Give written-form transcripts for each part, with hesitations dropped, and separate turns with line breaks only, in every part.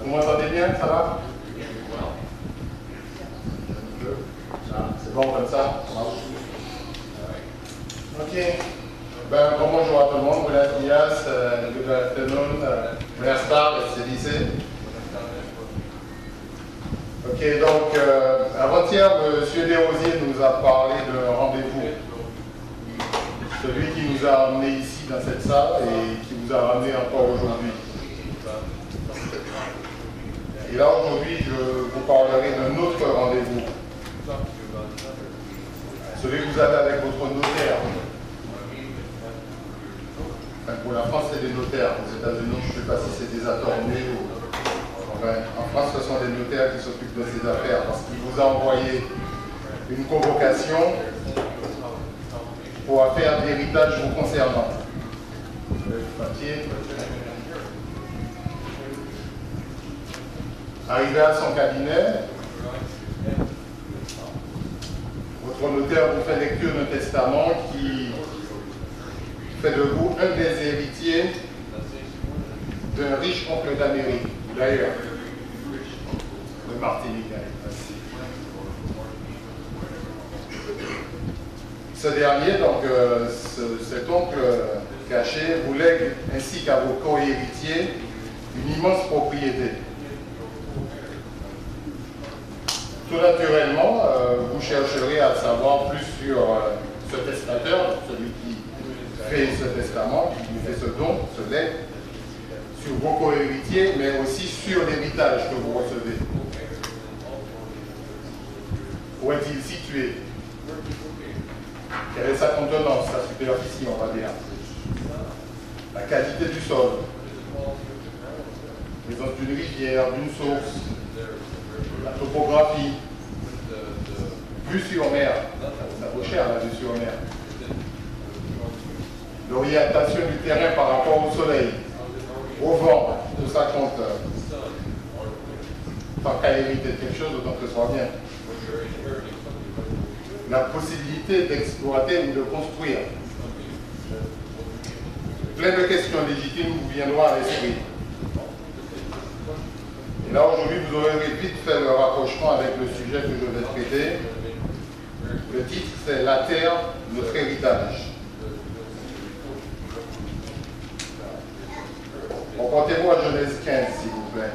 Vous m'entendez bien, ça va? C'est bon comme ça? Ok. Ben, bonjour à tout le monde. Buenos días, good afternoon, buenas tardes, c'est lycée. Ok, donc, avant-hier, M. Desrosiers nous a parlé de rendez-vous. Celui qui nous a amenés ici dans cette salle et qui nous a ramenés encore aujourd'hui. Et là, aujourd'hui, je vous parlerai d'un autre rendez-vous. Celui que vous avez avec votre notaire. Enfin, pour la France, c'est des notaires. Aux États-Unis, je ne sais pas si c'est des attorneys ou... Enfin, en France, ce sont des notaires qui s'occupent de ces affaires parce qu'il vous a envoyé une convocation pour affaire d'héritage vous concernant. Papier. Arrivé à son cabinet, votre notaire vous fait lecture d'un testament qui fait de vous un des héritiers d'un riche oncle d'Amérique, d'ailleurs, de Martinique. Ce dernier, donc cet oncle caché, vous lègue ainsi qu'à vos co-héritiers une immense propriété. Tout naturellement, vous chercherez à savoir plus sur ce testateur, celui qui fait ce testament, qui vous fait ce don, ce legs, sur vos co-héritiers, mais aussi sur l'héritage que vous recevez. Où est-il situé? Quelle est sa contenance, sa superficie, on va dire? La qualité du sol, la présence d'une rivière, d'une source, la topographie, vue sur mer, ça vaut cher la vue sur mer. L'orientation du terrain par rapport au soleil, au vent, tout ça compte. Tant qu'à hériter de quelque chose, autant que ce soit bien. La possibilité d'exploiter ou de construire. Plein de questions légitimes vous viendront à l'esprit. Et là, aujourd'hui, vous aurez vite fait le rapprochement avec le sujet que je vais traiter. Le titre, c'est La Terre, notre héritage. Reportez-vous à Genèse 15, s'il vous plaît.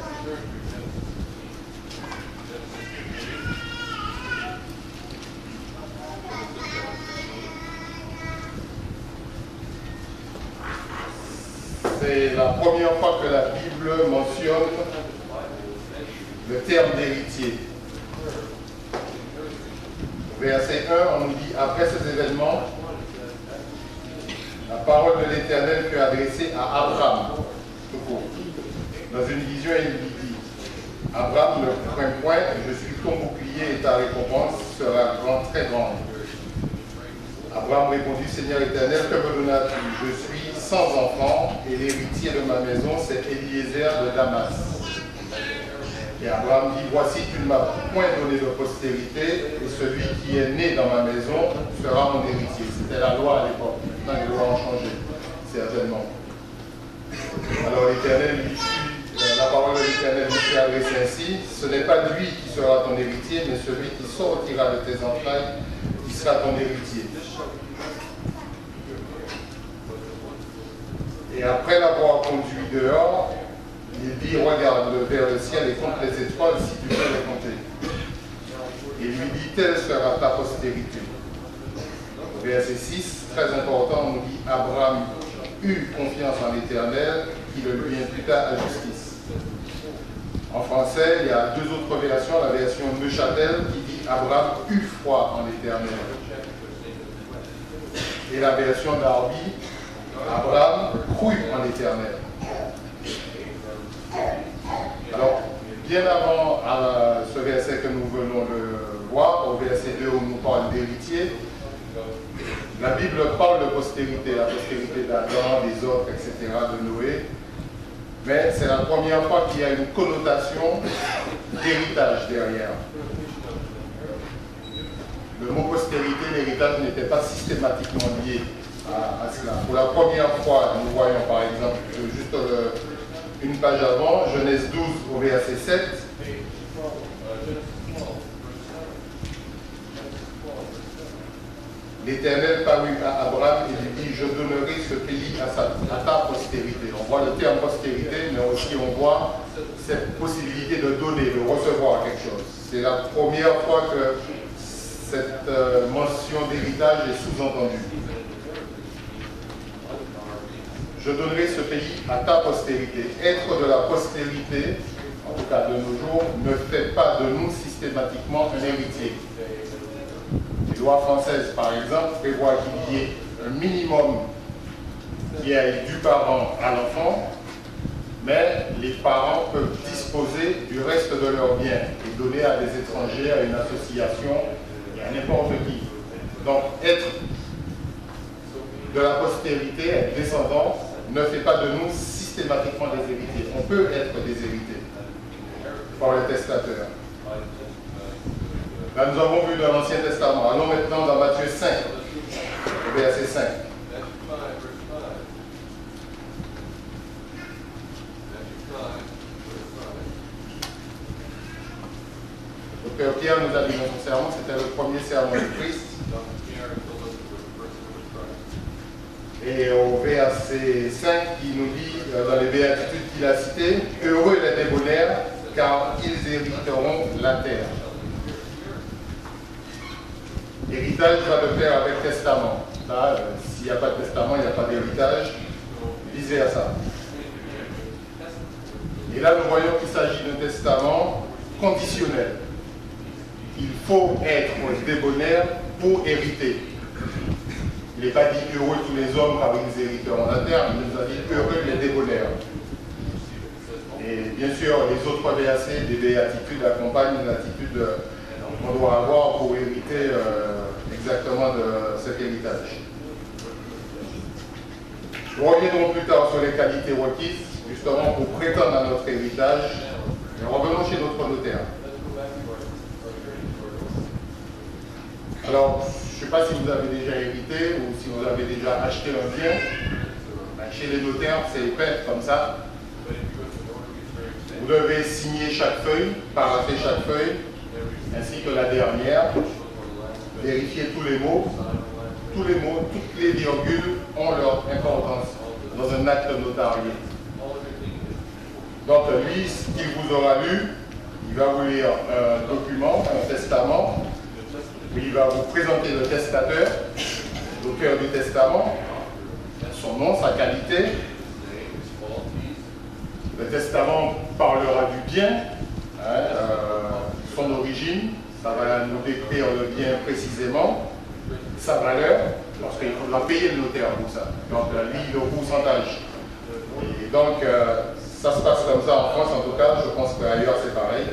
C'est la première fois que la Bible mentionne le terme d'héritier. Verset 1, on nous dit, après ces événements, la parole de l'Éternel fut adressée à Abraham. Tout court. Dans une vision, il lui dit, Abraham, le point, je suis ton bouclier et ta récompense sera très grande. Abraham répondit, Seigneur Éternel, que me donneras-tu? Je suis sans enfant et l'héritier de ma maison, c'est Eliezer de Damas. Et Abraham dit, voici, tu ne m'as point donné de postérité, et celui qui est né dans ma maison sera mon héritier. C'était la loi à l'époque. Maintenant, les lois ont changé, certainement. Alors la parole de l'Éternel lui fut adressée ainsi, ce n'est pas lui qui sera ton héritier, mais celui qui sortira de tes entrailles, qui sera ton héritier. Et après l'avoir conduit dehors, il dit, regarde vers le ciel et compte les étoiles si tu peux les compter. Et lui dit, telle sera ta postérité. Verset 6, très important, on nous dit, Abraham eut confiance en l'Éternel, qui le lui imputa à justice. En français, il y a deux autres versions, la version Neuchâtel qui dit, Abraham eut foi en l'Éternel. Et la version d'Arby, Abraham crut en l'Éternel. Alors, bien avant ce verset que nous venons de voir, au verset 2 où nous parle d'héritier, la Bible parle de postérité, la postérité d'Adam, des autres, etc., de Noé. Mais c'est la première fois qu'il y a une connotation d'héritage derrière. Le mot postérité, l'héritage n'était pas systématiquement lié à cela. Pour la première fois, nous voyons par exemple, juste une page avant, Genèse 12 Au verset 7, l'Éternel parut à Abraham et lui dit, je donnerai ce pays à ta postérité. On voit le terme postérité, mais aussi on voit cette possibilité de donner, de recevoir quelque chose. C'est la première fois que cette mention d'héritage est sous-entendue. Je donnerai ce pays à ta postérité. Être de la postérité, en tout cas de nos jours, ne fait pas de nous systématiquement un héritier. Les lois françaises, par exemple, prévoient qu'il y ait un minimum qui est du parent à l'enfant, mais les parents peuvent disposer du reste de leurs biens et donner à des étrangers, à une association et à n'importe qui. Donc, être de la postérité, être descendant, ne fait pas de nous systématiquement des héritiers. On peut être des héritiers par le testateur. Là, nous avons vu dans l'Ancien Testament. Allons maintenant dans Matthieu 5, au verset 5. Le Père Pierre nous a dit dans son sermon, c'était le premier sermon du Christ. Et au verset 5, il nous dit, dans les béatitudes qu'il a citées, « Heureux les débonnaires, car ils hériteront la terre. » Héritage va de pair avec testament. Là, s'il n'y a pas de testament, il n'y a pas d'héritage. Vice versa. Et là, nous voyons qu'il s'agit d'un testament conditionnel. Il faut être débonnaire pour hériter. Il n'est pas dit heureux tous les hommes car ils hériteront la terre, il nous a dit heureux les débonnaires. Et bien sûr, les autres BAC, des béatitudes accompagnent l'attitude qu'on doit avoir pour hériter exactement de cet héritage. Nous reviendrons plus tard sur les qualités requises, justement pour prétendre à notre héritage. Et revenons chez notre notaire. Alors, je ne sais pas si vous avez déjà hérité ou si vous avez déjà acheté un bien. Chez les notaires, c'est épais comme ça. Vous devez signer chaque feuille, paragrapher chaque feuille, ainsi que la dernière. Vérifier tous les mots. Tous les mots, toutes les virgules ont leur importance dans un acte notarié. Donc lui, ce qu'il vous aura lu, il va vous lire un document, un testament. Il va vous présenter le testateur, l'auteur du testament, son nom, sa qualité. Le testament parlera du bien, son origine, ça va nous décrire le bien précisément, sa valeur, parce qu'il faudra payer le notaire pour ça. Donc le pourcentage. Et donc ça se passe comme ça en France, en tout cas, je pense qu'ailleurs c'est pareil.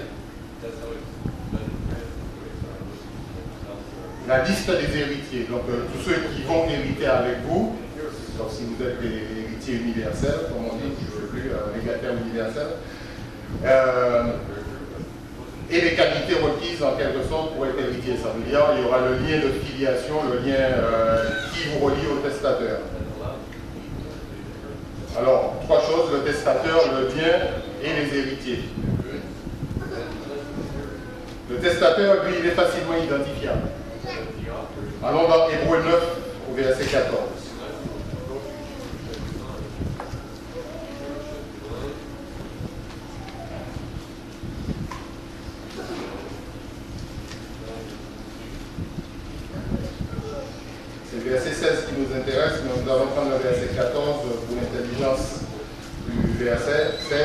La liste des héritiers, donc tous ceux qui vont hériter avec vous, donc si vous êtes des héritiers universels, comme on dit, je ne sais plus, légataires universels, et les qualités requises en quelque sorte pour être héritier. Ça veut dire qu'il y aura le lien de filiation, le lien qui vous relie au testateur. Alors, trois choses, le testateur, le bien et les héritiers. Le testateur, lui, il est facilement identifiable. Allons dans Hébreux 9 au verset 14. C'est le verset 16 qui nous intéresse, mais nous allons prendre le verset 14 pour l'intelligence du verset 16.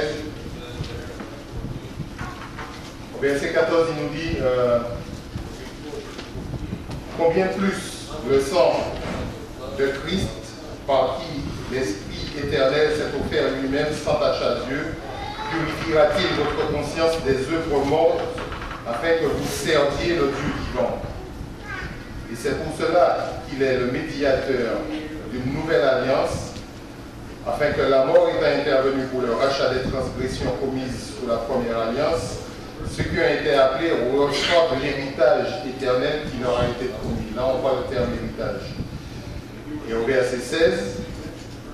Au verset 14, il nous dit combien plus le sang de Christ, par qui l'Esprit éternel s'est offert lui-même sans tache à Dieu, purifiera-t-il votre conscience des œuvres mortes, afin que vous serviez le Dieu vivant. Et c'est pour cela qu'il est le médiateur d'une nouvelle alliance, afin que la mort étant intervenue pour le rachat des transgressions commises sous la première alliance, ceux qui ont été appelés reçoivent l'héritage éternel qui leur a été promis. Là, on voit le terme héritage. Et au verset 16,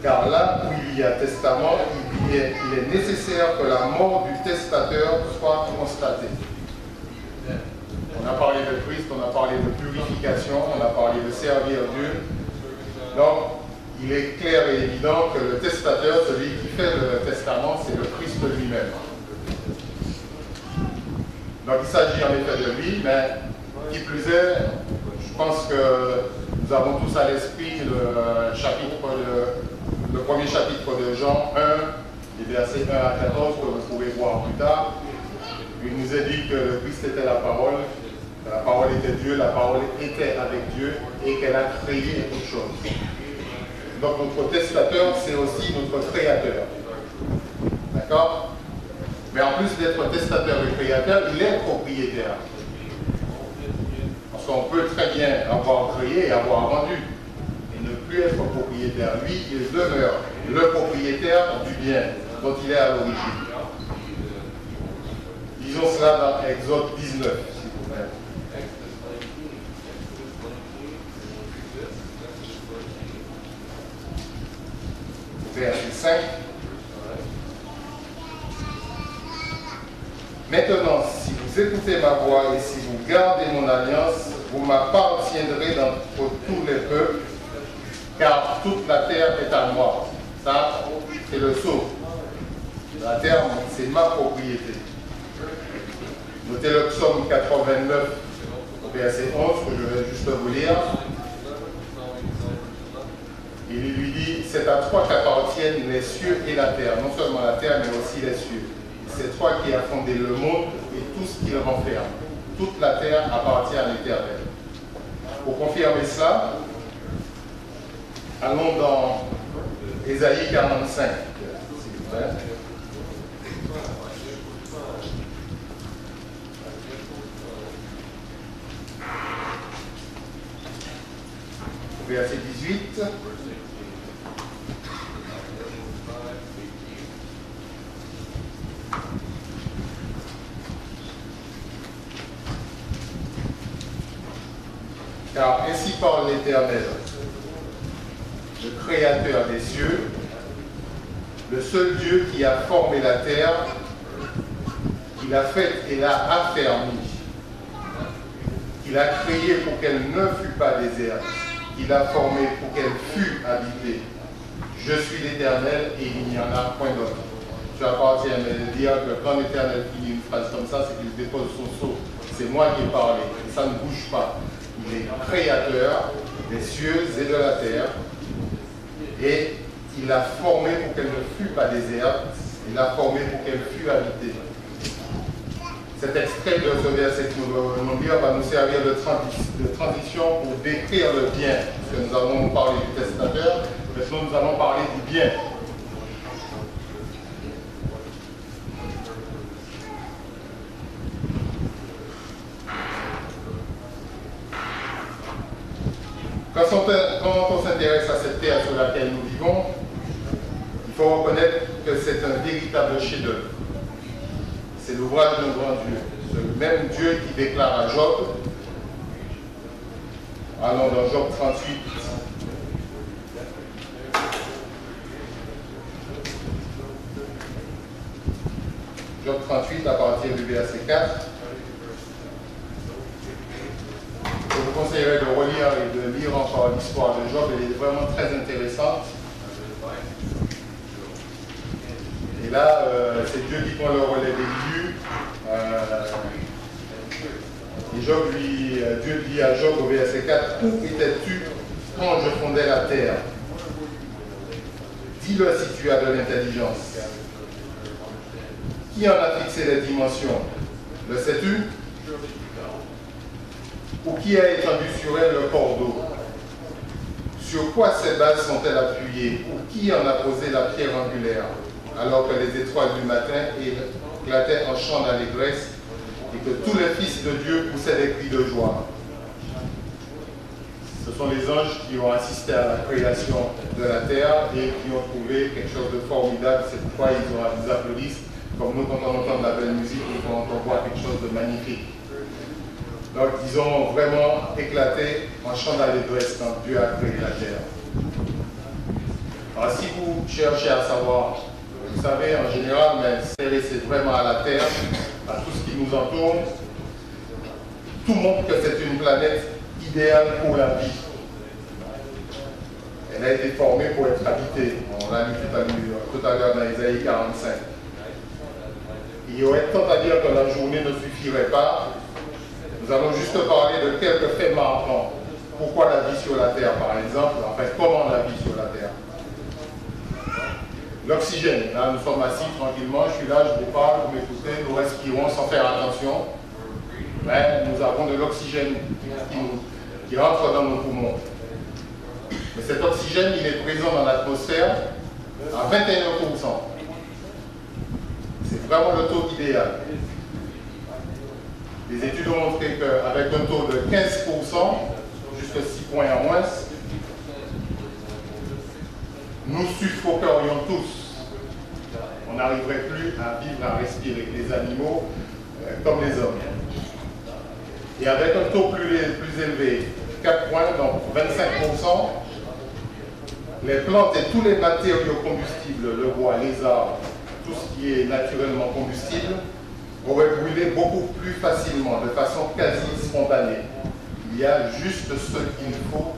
car là où il y a testament, il il est nécessaire que la mort du testateur soit constatée. On a parlé de Christ, on a parlé de purification, on a parlé de servir Dieu. Donc, il est clair et évident que le testateur, celui qui fait le testament, c'est le Christ lui-même. Donc, il s'agit en effet de lui, mais qui plus est, je pense que nous avons tous à l'esprit le premier chapitre de Jean 1, les versets 1 à 14, que vous pourrez voir plus tard. Il nous indique que le Christ était la parole était Dieu, la parole était avec Dieu et qu'elle a créé toute chose. Donc notre testateur, c'est aussi notre créateur. D'accord? Mais en plus d'être testateur et créateur, il est propriétaire. Parce qu'on peut très bien avoir créé et avoir vendu et ne plus être propriétaire. Lui, il demeure le propriétaire du bien dont il est à l'origine. Disons cela dans Exode 19, s'il vous plaît. Verset 5. Maintenant, si vous écoutez ma voix et si vous gardez mon alliance, vous m'appartiendrez dans tous les peuples, car toute la terre est à moi. Ça, c'est le sceau. La terre, c'est ma propriété. Notez le psaume 89, verset 11, que je vais juste vous lire. Il lui dit, c'est à toi qu'appartiennent les cieux et la terre, non seulement la terre, mais aussi les cieux. C'est toi qui as fondé le monde et tout ce qu'il renferme. Toute la terre appartient à l'Éternel. Pour confirmer cela, allons dans Ésaïe 45, s'il vous plaît. Verset 18. Car ainsi parle l'Éternel, le Créateur des cieux, le seul Dieu qui a formé la terre, qui l'a faite et l'a affermie, qui l'a créée pour qu'elle ne fût pas déserte, qui l'a formée pour qu'elle fût habitée. Je suis l'Éternel et il n'y en a point d'autre. Tu appartiens à dire que quand l'Éternel finit une phrase comme ça, c'est qu'il dépose son sceau. C'est moi qui ai parlé, et ça ne bouge pas. Il est créateur des cieux et de la terre, et il l'a formée pour qu'elle ne fût pas déserte, il l'a formée pour qu'elle fût habitée. Cet extrait de ce verset que nous allons lire va nous servir de transition pour décrire le bien. Parce que nous allons parler du testateur, maintenant nous allons parler du bien. Quand on s'intéresse à cette terre sur laquelle nous vivons, il faut reconnaître que c'est un véritable chef-d'œuvre. C'est l'ouvrage d'un grand Dieu. C'est le même Dieu qui déclare à Job, allons dans Job 38, Job 38 à partir du verset 4. Je vous conseillerais de relire et de lire encore l'histoire de Job, elle est vraiment très intéressante. Et là, c'est Dieu qui prend le relais d'Élu. Et Dieu dit à Job au verset 4, « Où étais-tu quand je fondais la terre? Dis-le si tu as de l'intelligence. Qui en a fixé les dimensions? Le sais-tu? Ou qui a étendu sur elle le cordeau? Sur quoi ces bases sont-elles appuyées? Ou qui en a posé la pierre angulaire? Alors que les étoiles du matin éclataient en chants d'allégresse et que tous les fils de Dieu poussaient des cris de joie. » Ce sont les anges qui ont assisté à la création de la terre et qui ont trouvé quelque chose de formidable. C'est pourquoi ils applaudissent. Comme nous, quand on entend de la belle musique, quand on voit quelque chose de magnifique. Donc, ils ont vraiment éclaté en chant d'allégresse quand Dieu a créé la terre. Alors, si vous cherchez à savoir Vous savez, en général, mais c'est vraiment à la Terre, à tout ce qui nous entoure. Tout montre que c'est une planète idéale pour la vie. Elle a été formée pour être habitée. On l'a lu tout à l'heure dans Isaïe 45. Il y aurait tant à dire que la journée ne suffirait pas. Nous allons juste parler de quelques faits marquants. Pourquoi la vie sur la Terre, par exemple? En fait, comment la vie sur la Terre? L'oxygène. Là, nous sommes assis tranquillement. Je suis là, je vous parle, vous m'écoutez, nous respirons sans faire attention. Mais nous avons de l'oxygène qui rentre dans nos poumons. Mais cet oxygène, il est présent dans l'atmosphère à 21%. C'est vraiment le taux idéal. Les études ont montré qu'avec un taux de 15%, jusqu'à 6 points en moins, nous suffocerions tous. On n'arriverait plus à vivre, à respirer, les animaux comme les hommes. Et avec un taux plus élevé, 4 points, donc 25%, les plantes et tous les matériaux combustibles, le bois, les arbres, tout ce qui est naturellement combustible, auraient brûlé beaucoup plus facilement, de façon quasi spontanée. Il y a juste ce qu'il faut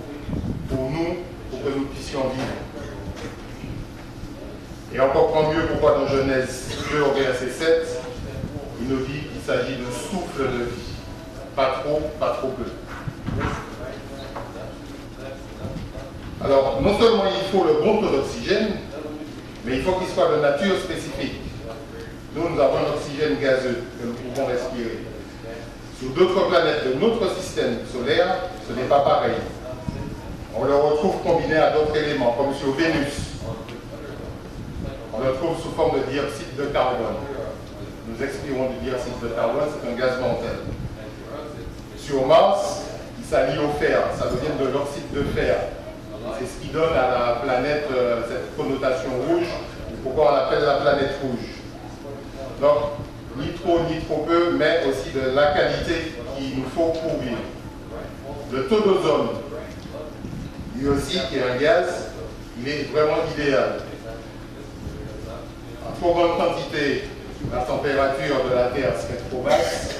pour nous, pour que nous puissions vivre. Et on comprend mieux pourquoi dans Genèse 2, au verset 7, il nous dit qu'il s'agit de souffle de vie. Pas trop peu. Alors, non seulement il faut le bon taux d'oxygène, mais il faut qu'il soit de nature spécifique. Nous avons un oxygène gazeux que nous pouvons respirer. Sur d'autres planètes de notre système solaire, ce n'est pas pareil. On le retrouve combiné à d'autres éléments, comme sur Vénus. On le trouve sous forme de dioxyde de carbone. Nous expirons du dioxyde de carbone, c'est un gaz mortel. Sur Mars, il s'allie au fer, ça vient de l'oxyde de fer. C'est ce qui donne à la planète cette connotation rouge, pourquoi on l'appelle la planète rouge. Donc, ni trop peu, mais aussi de la qualité qu'il nous faut pour vivre. Le taux d'ozone, lui aussi, qui est un gaz, il est vraiment idéal. En trop grande quantité, la température de la Terre serait trop basse.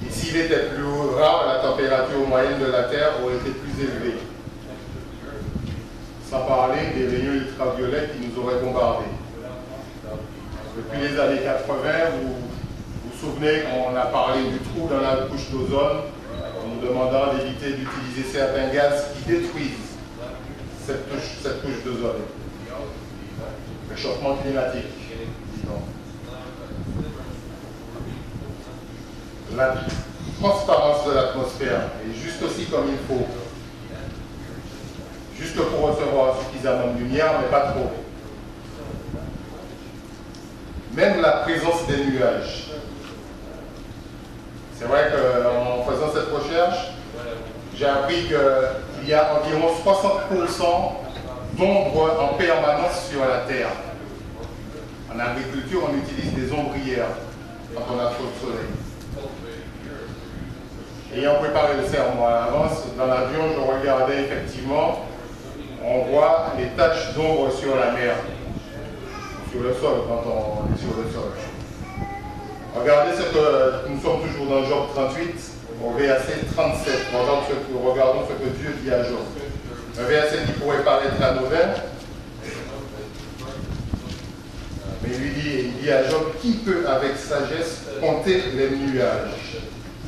Et s'il était plus rare, la température moyenne de la Terre aurait été plus élevée. Sans parler des rayons ultraviolets qui nous auraient bombardés. Depuis les années 80, vous vous souvenez qu'on a parlé du trou dans la couche d'ozone, en nous demandant d'éviter d'utiliser certains gaz qui détruisent cette couche d'ozone. Réchauffement climatique, disons. La transparence de l'atmosphère est juste aussi comme il faut. Juste pour recevoir suffisamment de lumière, mais pas trop. Même la présence des nuages. C'est vrai qu'en faisant cette recherche, j'ai appris qu'il y a environ 60% d'ombre en permanence sur la Terre. En agriculture, on utilise des ombrières quand on a trop de soleil. Ayant préparé le sermon à l'avance, dans l'avion, je regardais effectivement, on voit les taches d'ombre sur la mer, sur le sol, quand on est sur le sol. Regardez ce que nous sommes toujours dans Job 38, au verset 37. Regardons ce que Dieu dit à Job. Un verset qui pourrait paraître anodin, mais il dit à Job, qui peut avec sagesse compter les nuages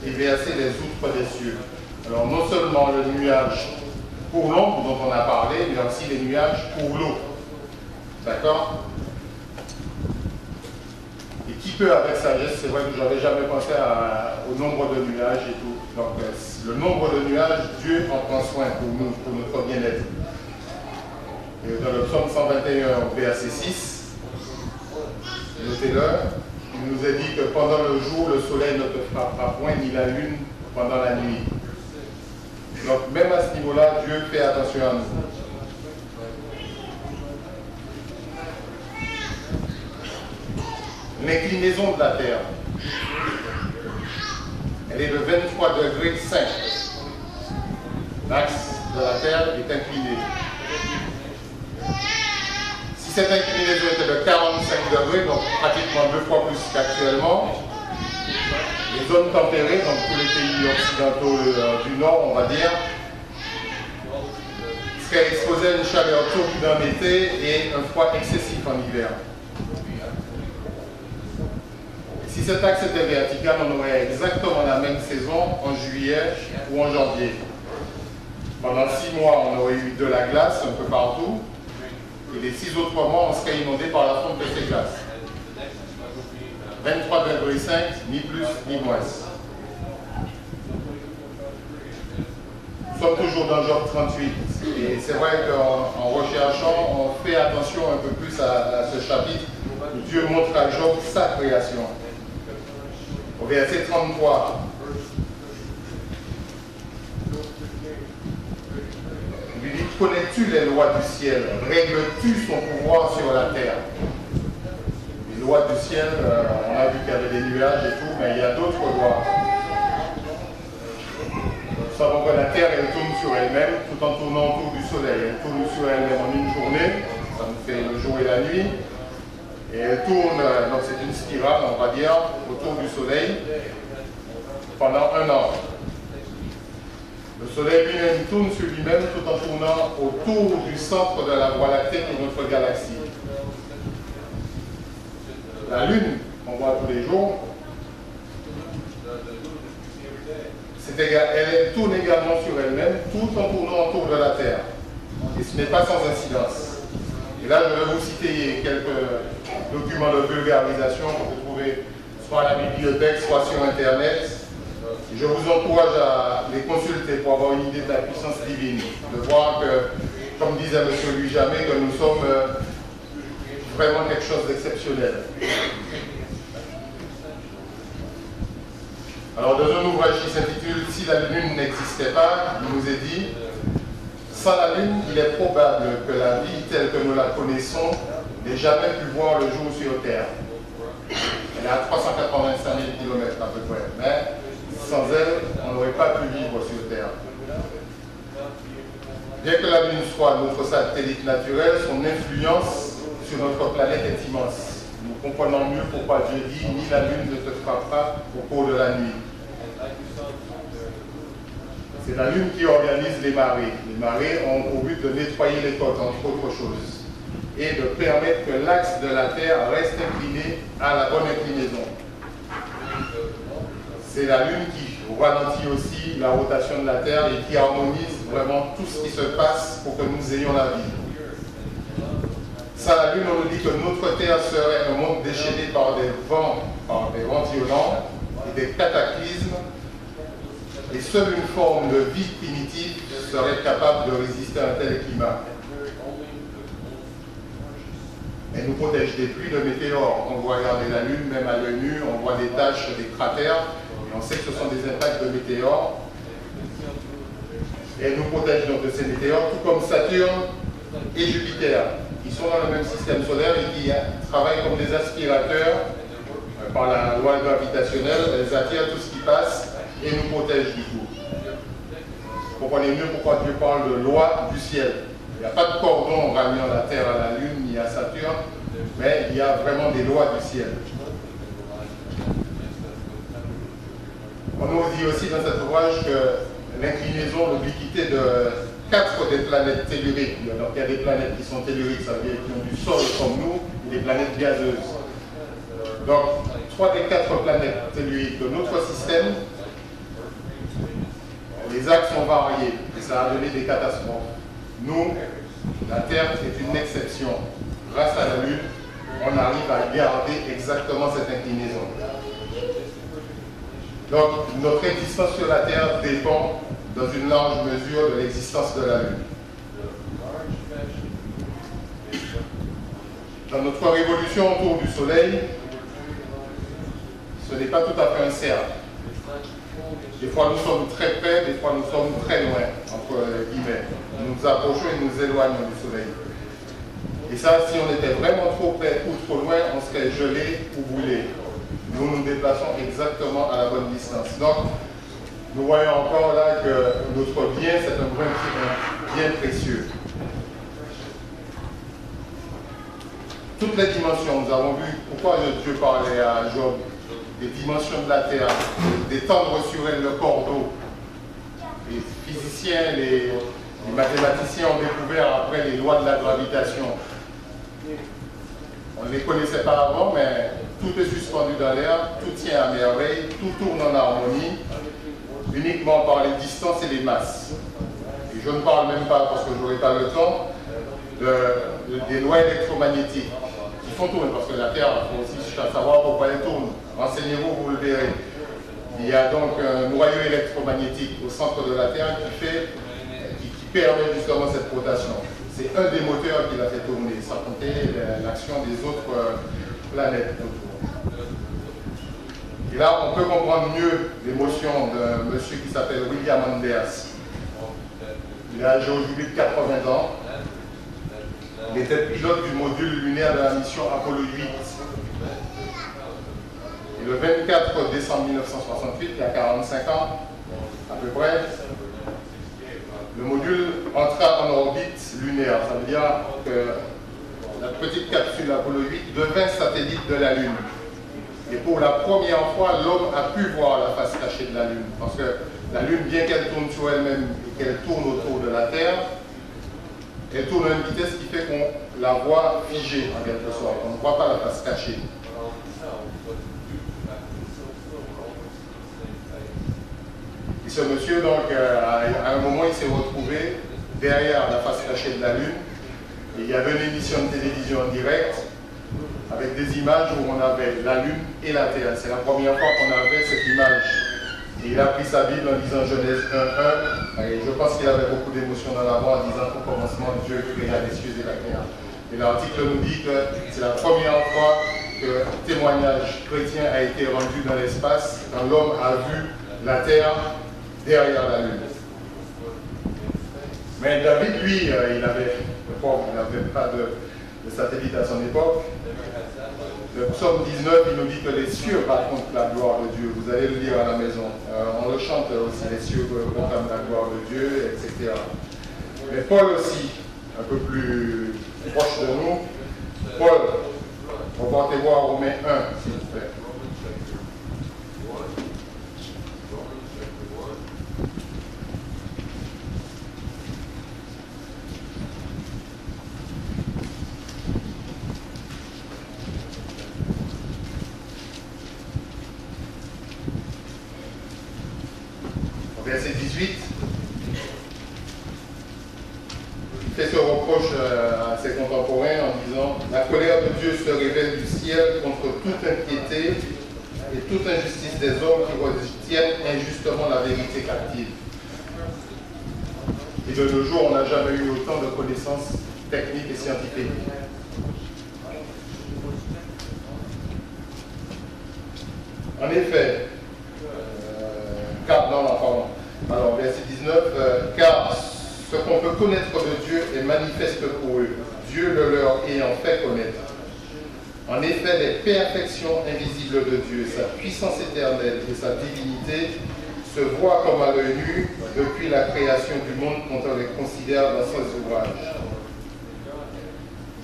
et verser les outres des cieux? Alors non seulement le nuage pour l'ombre dont on a parlé, mais aussi les nuages pour l'eau. D'accord? Et qui peut avec sagesse, c'est vrai que je n'avais jamais pensé au nombre de nuages et tout. Donc le nombre de nuages, Dieu en prend soin pour nous, pour notre bien-être. Et dans le psaume 121, verset 6, notez-le, il nous est dit que pendant le jour, le soleil ne te frappera point, ni la lune pendant la nuit. Donc même à ce niveau-là, Dieu fait attention à nous. L'inclinaison de la Terre, elle est de 23 degrés 5. L'axe de la Terre est incliné. Si cette inclinaison était de 45 degrés, donc pratiquement 2 fois plus qu'actuellement, les zones tempérées, donc tous les pays occidentaux du Nord, on va dire, seraient exposés à une chaleur torride en été et un froid excessif en hiver. Si cet axe était vertical, on aurait exactement la même saison en juillet ou en janvier. Pendant 6 mois, on aurait eu de la glace un peu partout, et les 6 autres mois, on serait inondé par la fonte de ces glaces. 23,5 degrés, ni plus ni moins. Nous sommes toujours dans le job 38, et c'est vrai qu'en recherchant, on fait attention un peu plus à ce chapitre où Dieu montre à Job sa création. Au verset 33, il lui dit: connais-tu les lois du ciel? Règles-tu son pouvoir sur la terre? Les lois du ciel, on a vu qu'il y avait des nuages et tout, mais il y a d'autres lois. Nous savons que la terre, elle tourne sur elle-même tout en tournant autour du soleil. Elle tourne sur elle-même en une journée, ça nous fait le jour et la nuit. Et elle tourne, donc c'est une spirale, on va dire, autour du soleil pendant 1 an. Le soleil lui-même tourne sur lui-même tout en tournant autour du centre de la Voie lactée de notre galaxie. La Lune, qu'on voit tous les jours, elle tourne également sur elle-même tout en tournant autour de la Terre. Et ce n'est pas sans incidence. Et là, je vais vous citer quelques documents de vulgarisation que vous trouvez soit à la bibliothèque, soit sur Internet. Je vous encourage à les consulter pour avoir une idée de la puissance divine, de voir que, comme disait M. Louis Jamais, que nous sommes vraiment quelque chose d'exceptionnel. Alors, dans un ouvrage qui s'intitule « Si la Lune n'existait pas », il nous est dit: sans la Lune, il est probable que la vie telle que nous la connaissons n'ait jamais pu voir le jour sur Terre. Elle est à 385 000 km à peu près, mais sans elle, on n'aurait pas pu vivre sur Terre. Bien que la Lune soit notre satellite naturel, son influence sur notre planète est immense. Nous comprenons mieux pourquoi Dieu dit: ni la Lune ne te frappera au cours de la nuit. C'est la Lune qui organise les marées. Les marées ont pour but de nettoyer les côtes, entre autres choses, et de permettre que l'axe de la Terre reste incliné à la bonne inclinaison. C'est la Lune qui ralentit aussi la rotation de la Terre et qui harmonise vraiment tout ce qui se passe pour que nous ayons la vie. Sans la Lune, on nous dit que notre Terre serait un monde déchaîné par des vents violents et des cataclysmes, et seule une forme de vie primitive serait capable de résister à un tel climat. Elle nous protège des pluies de météores. On voit regarder la Lune, même à l'œil nu, on voit des taches, des cratères, et on sait que ce sont des impacts de météores. Elle nous protège donc de ces météores, tout comme Saturne et Jupiter, qui sont dans le même système solaire et qui travaillent comme des aspirateurs par la loi gravitationnelle. Elles attirent tout ce qui passe et nous protègent du coup. Vous comprenez mieux pourquoi Dieu parle de loi du ciel. Il n'y a pas de cordon ralliant la Terre à la Lune ni à Saturne, mais il y a vraiment des lois du ciel. On nous dit aussi dans cet ouvrage que l'inclinaison, l'obliquité de 4 des planètes telluriques, donc il y a des planètes qui sont telluriques, ça veut dire qui ont du sol comme nous, et des planètes gazeuses. Donc, 3 des 4 planètes telluriques de notre système, les axes sont variés et ça a donné des catastrophes. Nous, la Terre est une exception. Grâce à la Lune, on arrive à garder exactement cette inclinaison. Donc, notre existence sur la Terre dépend dans une large mesure de l'existence de la Lune. Dans notre révolution autour du Soleil, ce n'est pas tout à fait un cercle. Des fois nous sommes très près, des fois nous sommes très loin, entre guillemets. Nous nous approchons et nous éloignons du Soleil. Et ça, si on était vraiment trop près ou trop loin, on serait gelé ou brûlé. Nous nous déplaçons exactement à la bonne distance. Donc, nous voyons encore là que notre bien, c'est un bien précieux. toutes les dimensions. Nous avons vu pourquoi Dieu parlait à Job des dimensions de la terre, d'étendre sur elle le corps d'eau. Les physiciens, les mathématiciens ont découvert après les lois de la gravitation. On ne les connaissait pas avant, mais tout est suspendu dans l'air, tout tient à merveille, tout tourne en harmonie, uniquement par les distances et les masses. Et je ne parle même pas, parce que je n'aurai pas le temps, des lois électromagnétiques qui font tourner, parce que la Terre, il faut aussi savoir pourquoi elle tourne. Renseignez-vous, vous le verrez. Il y a donc un noyau électromagnétique au centre de la Terre qui permet justement cette rotation. C'est un des moteurs qui l'a fait tourner, sans compter l'action des autres planètes autour. Et là, on peut comprendre mieux l'émotion d'un monsieur qui s'appelle William Anders. Il a aujourd'hui de 80 ans. Il était pilote du module lunaire de la mission Apollo 8. Et le 24 décembre 1968, il y a 45 ans, à peu près, le module entra en orbite lunaire. Ça veut dire que la petite capsule Apollo 8 devint satellite de la Lune. Et pour la première fois, l'homme a pu voir la face cachée de la Lune. Parce que la Lune, bien qu'elle tourne sur elle-même et qu'elle tourne autour de la Terre, elle tourne à une vitesse qui fait qu'on la voit figée, en quelque sorte. On ne voit pas la face cachée. Et ce monsieur, donc, à un moment, il s'est retrouvé derrière la face cachée de la Lune. Et il y avait une émission de télévision en direct avec des images où on avait la Lune et la Terre. C'est la première fois qu'on avait cette image. Et il a pris sa Bible en disant Genèse 1:1. Et je pense qu'il avait beaucoup d'émotions dans la voix en disant qu'au commencement, Dieu créa les cieux et la terre. Et l'article nous dit que c'est la première fois que témoignage chrétien a été rendu dans l'espace quand l'homme a vu la terre derrière la Lune. Mais David, lui, il n'avait pas de satellite à son époque. Le psaume 19, il nous dit que les cieux racontent la gloire de Dieu. Vous allez le lire à la maison. On le chante aussi, les cieux proclament la gloire de Dieu, etc. Mais Paul aussi, un peu plus proche de nous, Paul, reportez-vous à Romains 1, s'il vous plaît. Verset 18, il fait ce reproche à ses contemporains en disant « La colère de Dieu se révèle du ciel contre toute impiété et toute injustice des hommes qui retiennent injustement la vérité captive. » Et de nos jours, on n'a jamais eu autant de connaissances techniques et scientifiques. En effet, alors, verset 19, car ce qu'on peut connaître de Dieu est manifeste pour eux, Dieu le leur ayant fait connaître. En effet, les perfections invisibles de Dieu, sa puissance éternelle et sa divinité se voient comme à l'œil nu depuis la création du monde quand on les considère dans ses ouvrages.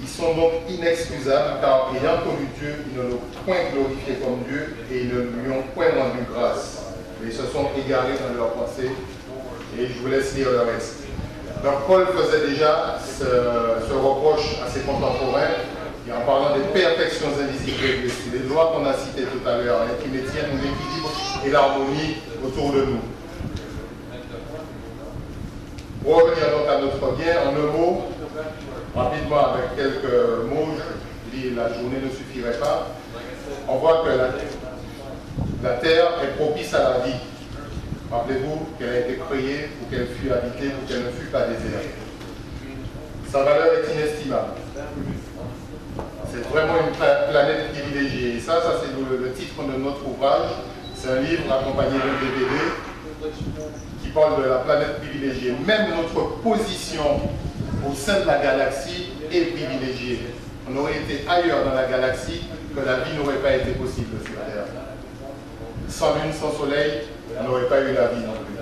Ils sont donc inexcusables car ayant connu Dieu, ils ne l'ont point glorifié comme Dieu et ils ne lui ont point rendu grâce. Ils se sont égarés dans leurs pensées et je vous laisse lire le reste. Donc Paul faisait déjà ce reproche à ses contemporains et en parlant des perfections invisibles de Dieu, les lois qu'on a citées tout à l'heure qui maintiennent l'équilibre et l'harmonie autour de nous. Pour revenir donc à notre bien, en un mot, rapidement avec quelques mots, je dis la journée ne suffirait pas, on voit que la terre est propice à la vie. Rappelez-vous qu'elle a été créée pour qu'elle fût habitée, pour qu'elle ne fût pas déserte. Sa valeur est inestimable. C'est vraiment une planète privilégiée. Et ça c'est le titre de notre ouvrage. C'est un livre accompagné d'un DVD qui parle de la planète privilégiée. Même notre position au sein de la galaxie est privilégiée. On aurait été ailleurs dans la galaxie que la vie n'aurait pas été possible sur la Terre. Sans lune, sans soleil, on n'aurait pas eu la vie non plus.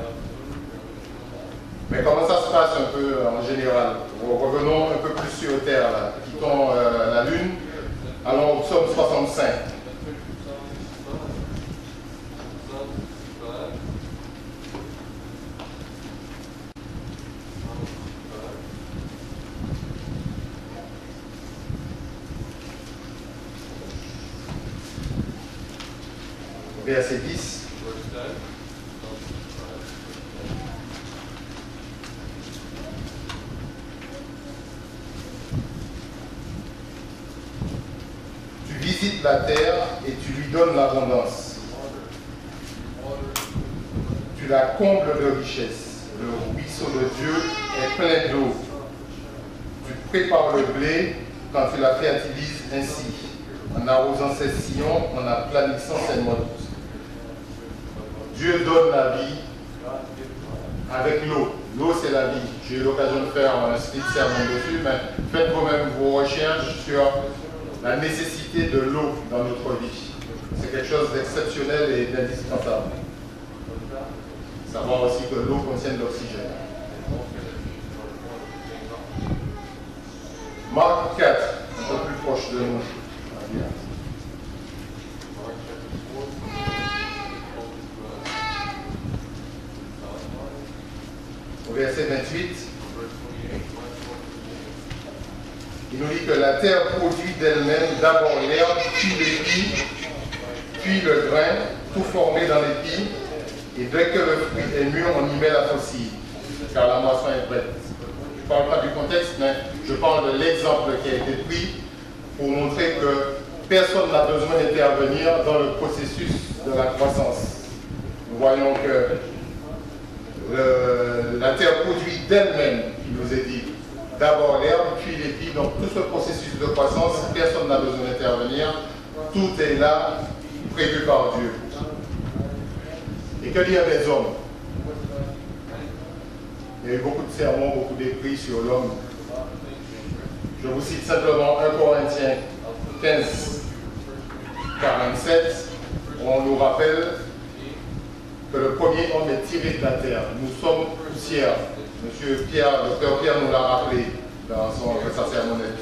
Mais comment ça se passe un peu en général? Revenons un peu plus sur Terre, là. Quittons la Lune. Allons au psaume 65. Verset 10. Tu visites la terre et tu lui donnes l'abondance. Tu la combles de richesses. Le ruisseau de Dieu est plein d'eau. Tu prépares le blé quand tu la fertilises ainsi, en arrosant ses sillons, en aplanissant ses mottes. Dieu donne la vie avec l'eau. L'eau, c'est la vie. J'ai eu l'occasion de faire un split sermon dessus, mais faites vous-même vos recherches sur la nécessité de l'eau dans notre vie. C'est quelque chose d'exceptionnel et d'indispensable. Savoir aussi que l'eau contient de l'oxygène. Marc 4, un peu plus proche de nous. Au verset 28, il nous dit que la terre produit d'elle-même d'abord l'herbe, puis l'épi, puis le grain, tout formé dans l'épi, et dès que le fruit est mûr, on y met la faucille, car la moisson est prête. Je ne parle pas du contexte, mais je parle de l'exemple qui a été pris pour montrer que personne n'a besoin d'intervenir dans le processus de la croissance. Nous voyons que la terre produit d'elle-même, il nous est dit, d'abord l'herbe, puis l'épi. Donc tout ce processus de croissance, personne n'a besoin d'intervenir. Tout est là, prévu par Dieu. Et que dire des hommes? Il y a eu beaucoup de sermons, beaucoup d'écrits sur l'homme. Je vous cite simplement 1 Corinthiens 15, 47, où on nous rappelle que le premier homme est tiré de la terre. Nous sommes poussière. Monsieur Pierre, docteur Pierre nous l'a rappelé dans sa sermonnette.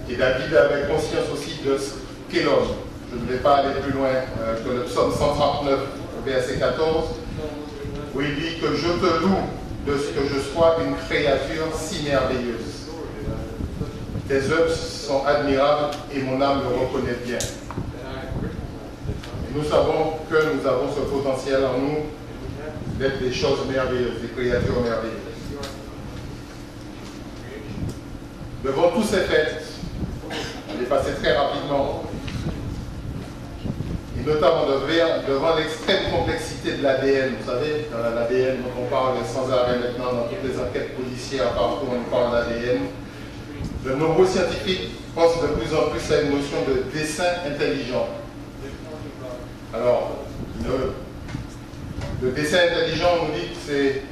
Et David avait conscience aussi de ce qu'est l'homme. Je ne vais pas aller plus loin que le psaume 139, verset 14, où il dit que je te loue de ce que je sois une créature si merveilleuse. Tes œuvres sont admirables et mon âme le reconnaît bien. Nous savons que nous avons ce potentiel en nous d'être des choses merveilleuses, des créatures merveilleuses. Devant tous ces faits, on est passé très rapidement, et notamment devant l'extrême complexité de l'ADN. Vous savez, dans l'ADN, dont on parle sans arrêt maintenant dans toutes les enquêtes policières, partout on parle d'ADN. De nombreux scientifiques pensent de plus en plus à une notion de dessin intelligent. Alors, le dessin intelligent, on nous dit que c'est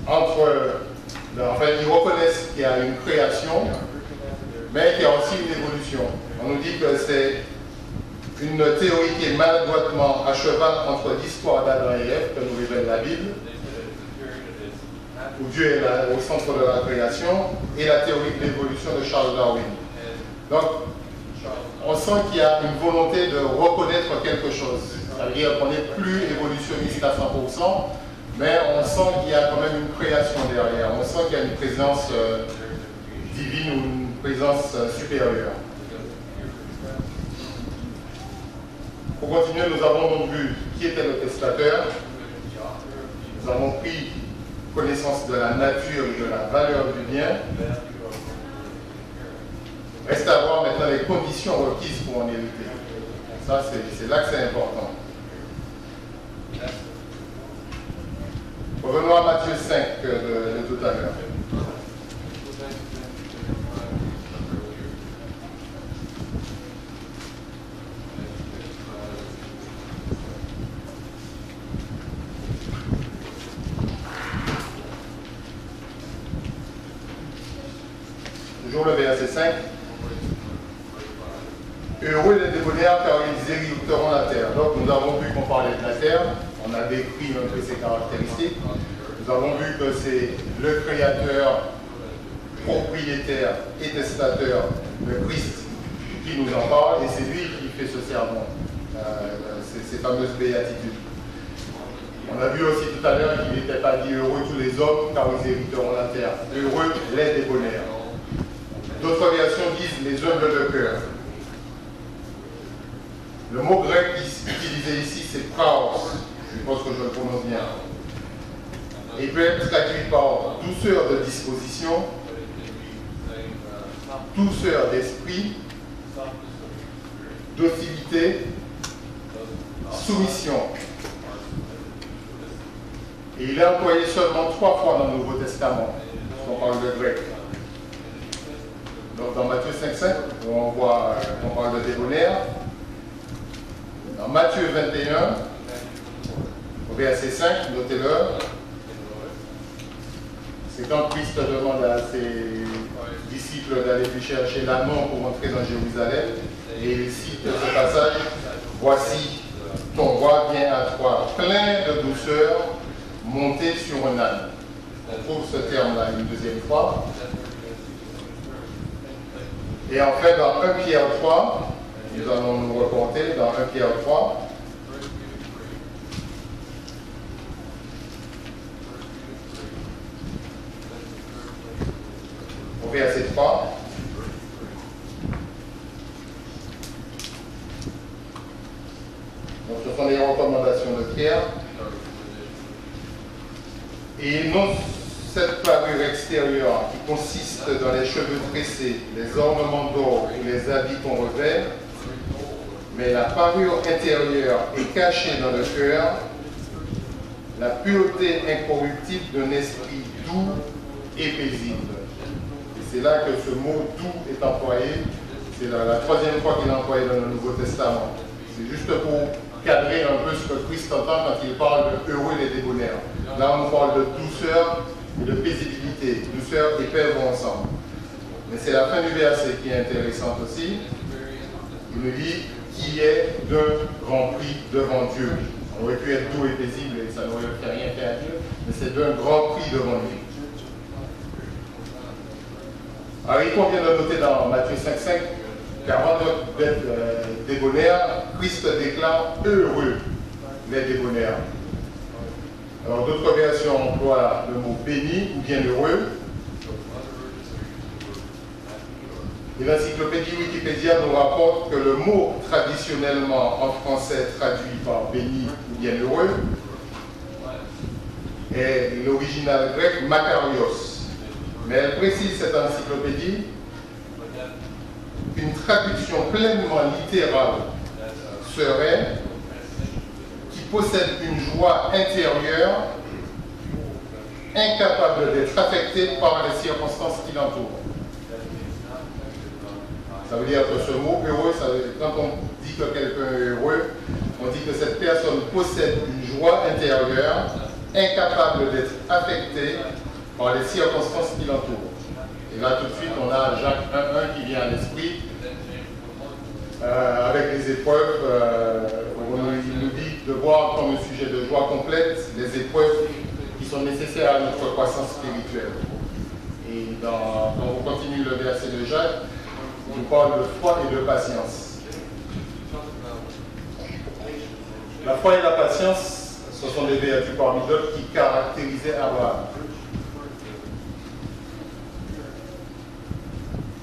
enfin, ils reconnaissent qu'il y a une création, mais qu'il y a aussi une évolution. On nous dit que c'est une théorie qui est maladroitement à cheval entre l'histoire d'Adam et Ève, que nous révèle la Bible, où Dieu est au centre de la création, et la théorie de l'évolution de Charles Darwin. Donc, on sent qu'il y a une volonté de reconnaître quelque chose. C'est-à-dire qu'on n'est plus évolutionniste à 100%, mais on sent qu'il y a quand même une création derrière. On sent qu'il y a une présence divine ou une présence supérieure. Pour continuer, nous avons donc vu qui était le testateur. Nous avons pris connaissance de la nature et de la valeur du bien. Reste à voir maintenant les conditions requises pour en hériter. Ça, c'est là que c'est important. Revenons à Matthieu 5 de tout à l'heure. Toujours le verset 5. Heureux les débonnaires car ils hériteront la terre. Donc nous avons vu qu'on parlait de la terre, on a décrit un peu ses caractéristiques. Nous avons vu que c'est le Créateur propriétaire et testateur, le Christ, qui nous en parle, et c'est lui qui fait ce sermon, ces fameuses béatitudes. On a vu aussi tout à l'heure qu'il n'était pas dit heureux tous les hommes, car ils hériteront la terre. Heureux les débonnaires. D'autres versions disent les humbles de cœur. Le mot grec utilisé ici, c'est praos. Je pense que je le prononce bien. Il peut être traduit par douceur de disposition, douceur d'esprit, docilité, soumission. Et il est employé seulement 3 fois dans le Nouveau Testament, on parle de grec. Donc dans Matthieu 5,5, on voit qu'on parle de débonnaire. Dans Matthieu 21, au verset 5, notez-le, c'est quand Christ demande à ses disciples d'aller lui chercher l'anneau pour entrer dans Jérusalem, et il cite ce passage, « Voici, ton roi vient à toi, plein de douceur, monté sur un âne. » On trouve ce terme-là une deuxième fois. Et en fait, dans 1 Pierre 3, nous allons nous reporter dans 1 Pierre 3. Au verset 3. Donc ce sont les recommandations de Pierre. Et non cette parure extérieure qui consiste dans les cheveux tressés, les ornements d'or ou les habits qu'on revêt, mais la parure intérieure est cachée dans le cœur, la pureté incorruptible d'un esprit doux et paisible. Et c'est là que ce mot doux est employé. C'est la 3e fois qu'il est employé dans le Nouveau Testament. C'est juste pour cadrer un peu ce que Christ entend quand il parle de heureux les débonnaires. Là, on parle de douceur et de paisibilité. Douceur et paix vont ensemble. Mais c'est la fin du verset qui est intéressante aussi. Il nous dit qui est d'un grand prix devant Dieu. On aurait pu être doux et paisible et ça n'aurait rien fait à Dieu, mais c'est d'un grand prix devant lui. Alors il convient de noter dans Matthieu 5,5 qu'avant d'être débonnaire, Christ déclare heureux les débonnaires. Alors d'autres versions emploient le mot béni ou bien heureux. Et l'encyclopédie Wikipédia nous rapporte que le mot traditionnellement en français traduit par béni ou bien heureux est l'original grec makarios. Mais elle précise cette encyclopédie qu'une traduction pleinement littérale serait qui possède une joie intérieure incapable d'être affectée par les circonstances qui l'entourent. Ça veut dire que ce mot heureux, quand on dit que quelqu'un est heureux, on dit que cette personne possède une joie intérieure incapable d'être affectée par les circonstances qui l'entourent. Et là, tout de suite, on a Jacques 1,1 qui vient à l'esprit, avec les épreuves, il nous dit de voir comme un sujet de joie complète les épreuves qui sont nécessaires à notre croissance spirituelle. Et quand on continue le verset de Jacques, il nous parle de foi et de patience. La foi et la patience, ce sont des vertus parmi d'autres qui caractérisaient Abraham.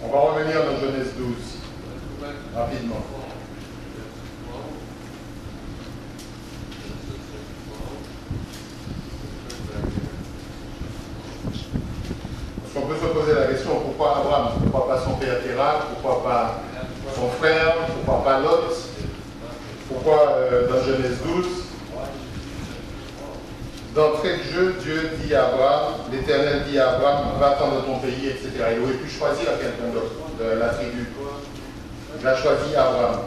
On va revenir dans Genèse 12, rapidement. Parce qu'on peut se poser la question, pourquoi Abraham? Pourquoi pas son père Terah? Pourquoi pas son frère? Pourquoi pas Lot? Pourquoi dans Genèse 12? D'entrée de jeu, Dieu dit à Abraham, l'Éternel dit à Abraham, va-t'en de ton pays, etc. Il aurait pu choisir quelqu'un d'autre de la tribu. Il a choisi Abraham.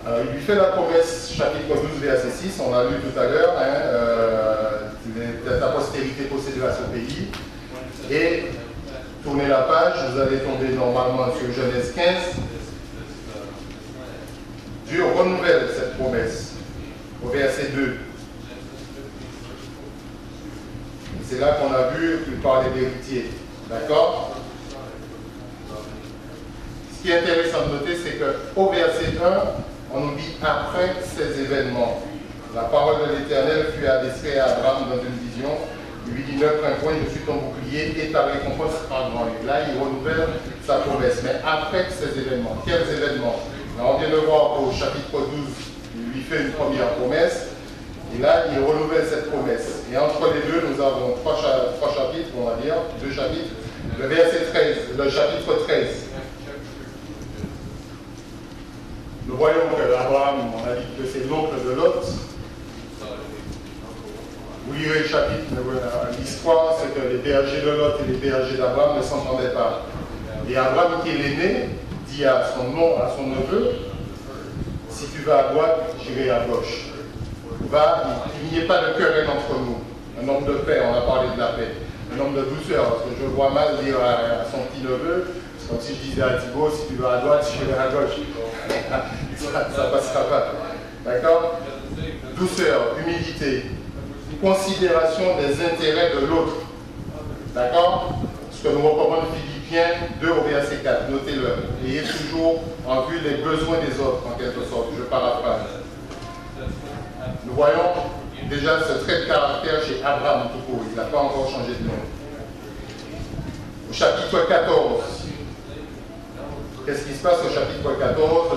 Alors, il lui fait la promesse, chapitre 12, verset 6, on l'a lu tout à l'heure, ta postérité possédera ce pays. Et tournez la page, vous allez tomber normalement sur Genèse 15. Dieu renouvelle cette promesse au verset 2. c'est là qu'on a vu qu'il parlait d'héritier. D'accord? Ce qui est intéressant de noter, c'est qu'au verset 1, on nous dit après ces événements. La parole de l'Éternel fut adressée à Abraham dans une vision. Il lui dit, ne crains point, je suis ton bouclier et ta récompense sera grande. Et là, il renouvelle sa promesse. Mais après ces événements, quels événements? Là, on vient de voir au chapitre 12, il lui fait une première promesse. Et là, il renouvelle cette promesse. Et entre les deux, nous avons trois chapitres, on va dire, deux chapitres. Le verset 13, le chapitre 13. Nous voyons que Abraham, on a dit que c'est l'oncle de Lot. Vous lirez le chapitre, l'histoire, c'est que les bergers de Lot et les bergers d'Abraham ne s'entendaient pas. Et Abraham, qui est l'aîné, dit à son neveu, si tu vas à droite, j'irai à gauche. Va, il n'y ait pas de querelle entre nous. Un homme de paix, on a parlé de la paix. Un homme de douceur, parce que je vois mal dire à son petit neveu, c'est comme si je disais à Thibaut, si tu vas à droite, j'irai à gauche. ça passera pas. D'accord? Douceur, humilité, considération des intérêts de l'autre. D'accord? Ce que nous recommande Philippiens 2 au verset 4. Notez-le. Ayez toujours en vue les besoins des autres, en quelque sorte. Je paraphrase. Nous voyons déjà ce trait de caractère chez Abraham tout court. Il n'a pas encore changé de nom. Au chapitre 14, qu'est-ce qui se passe au chapitre 14?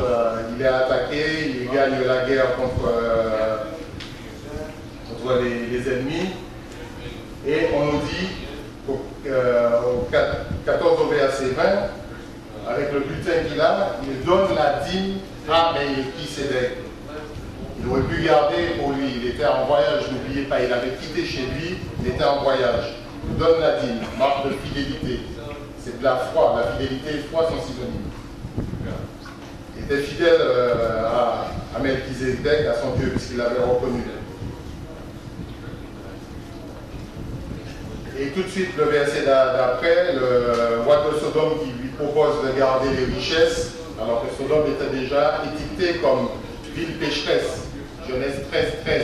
Il est attaqué, il gagne la guerre contre les ennemis. Et on nous dit au 14 au verset 20, avec le butin qu'il a, il donne la dîme à Melchisédek. Il aurait pu garder pour lui, il était en voyage, n'oubliez pas, il avait quitté chez lui, il était en voyage. Il donne la dîme, marque de fidélité. C'est de la foi, la fidélité et la foi sont synonymes. Il était fidèle à Melchisédek, à son Dieu, puisqu'il l'avait reconnu. Et tout de suite, le verset d'après, le roi de Sodome qui lui propose de garder les richesses, alors que Sodome était déjà étiqueté comme ville pécheresse. Genèse 13, 13.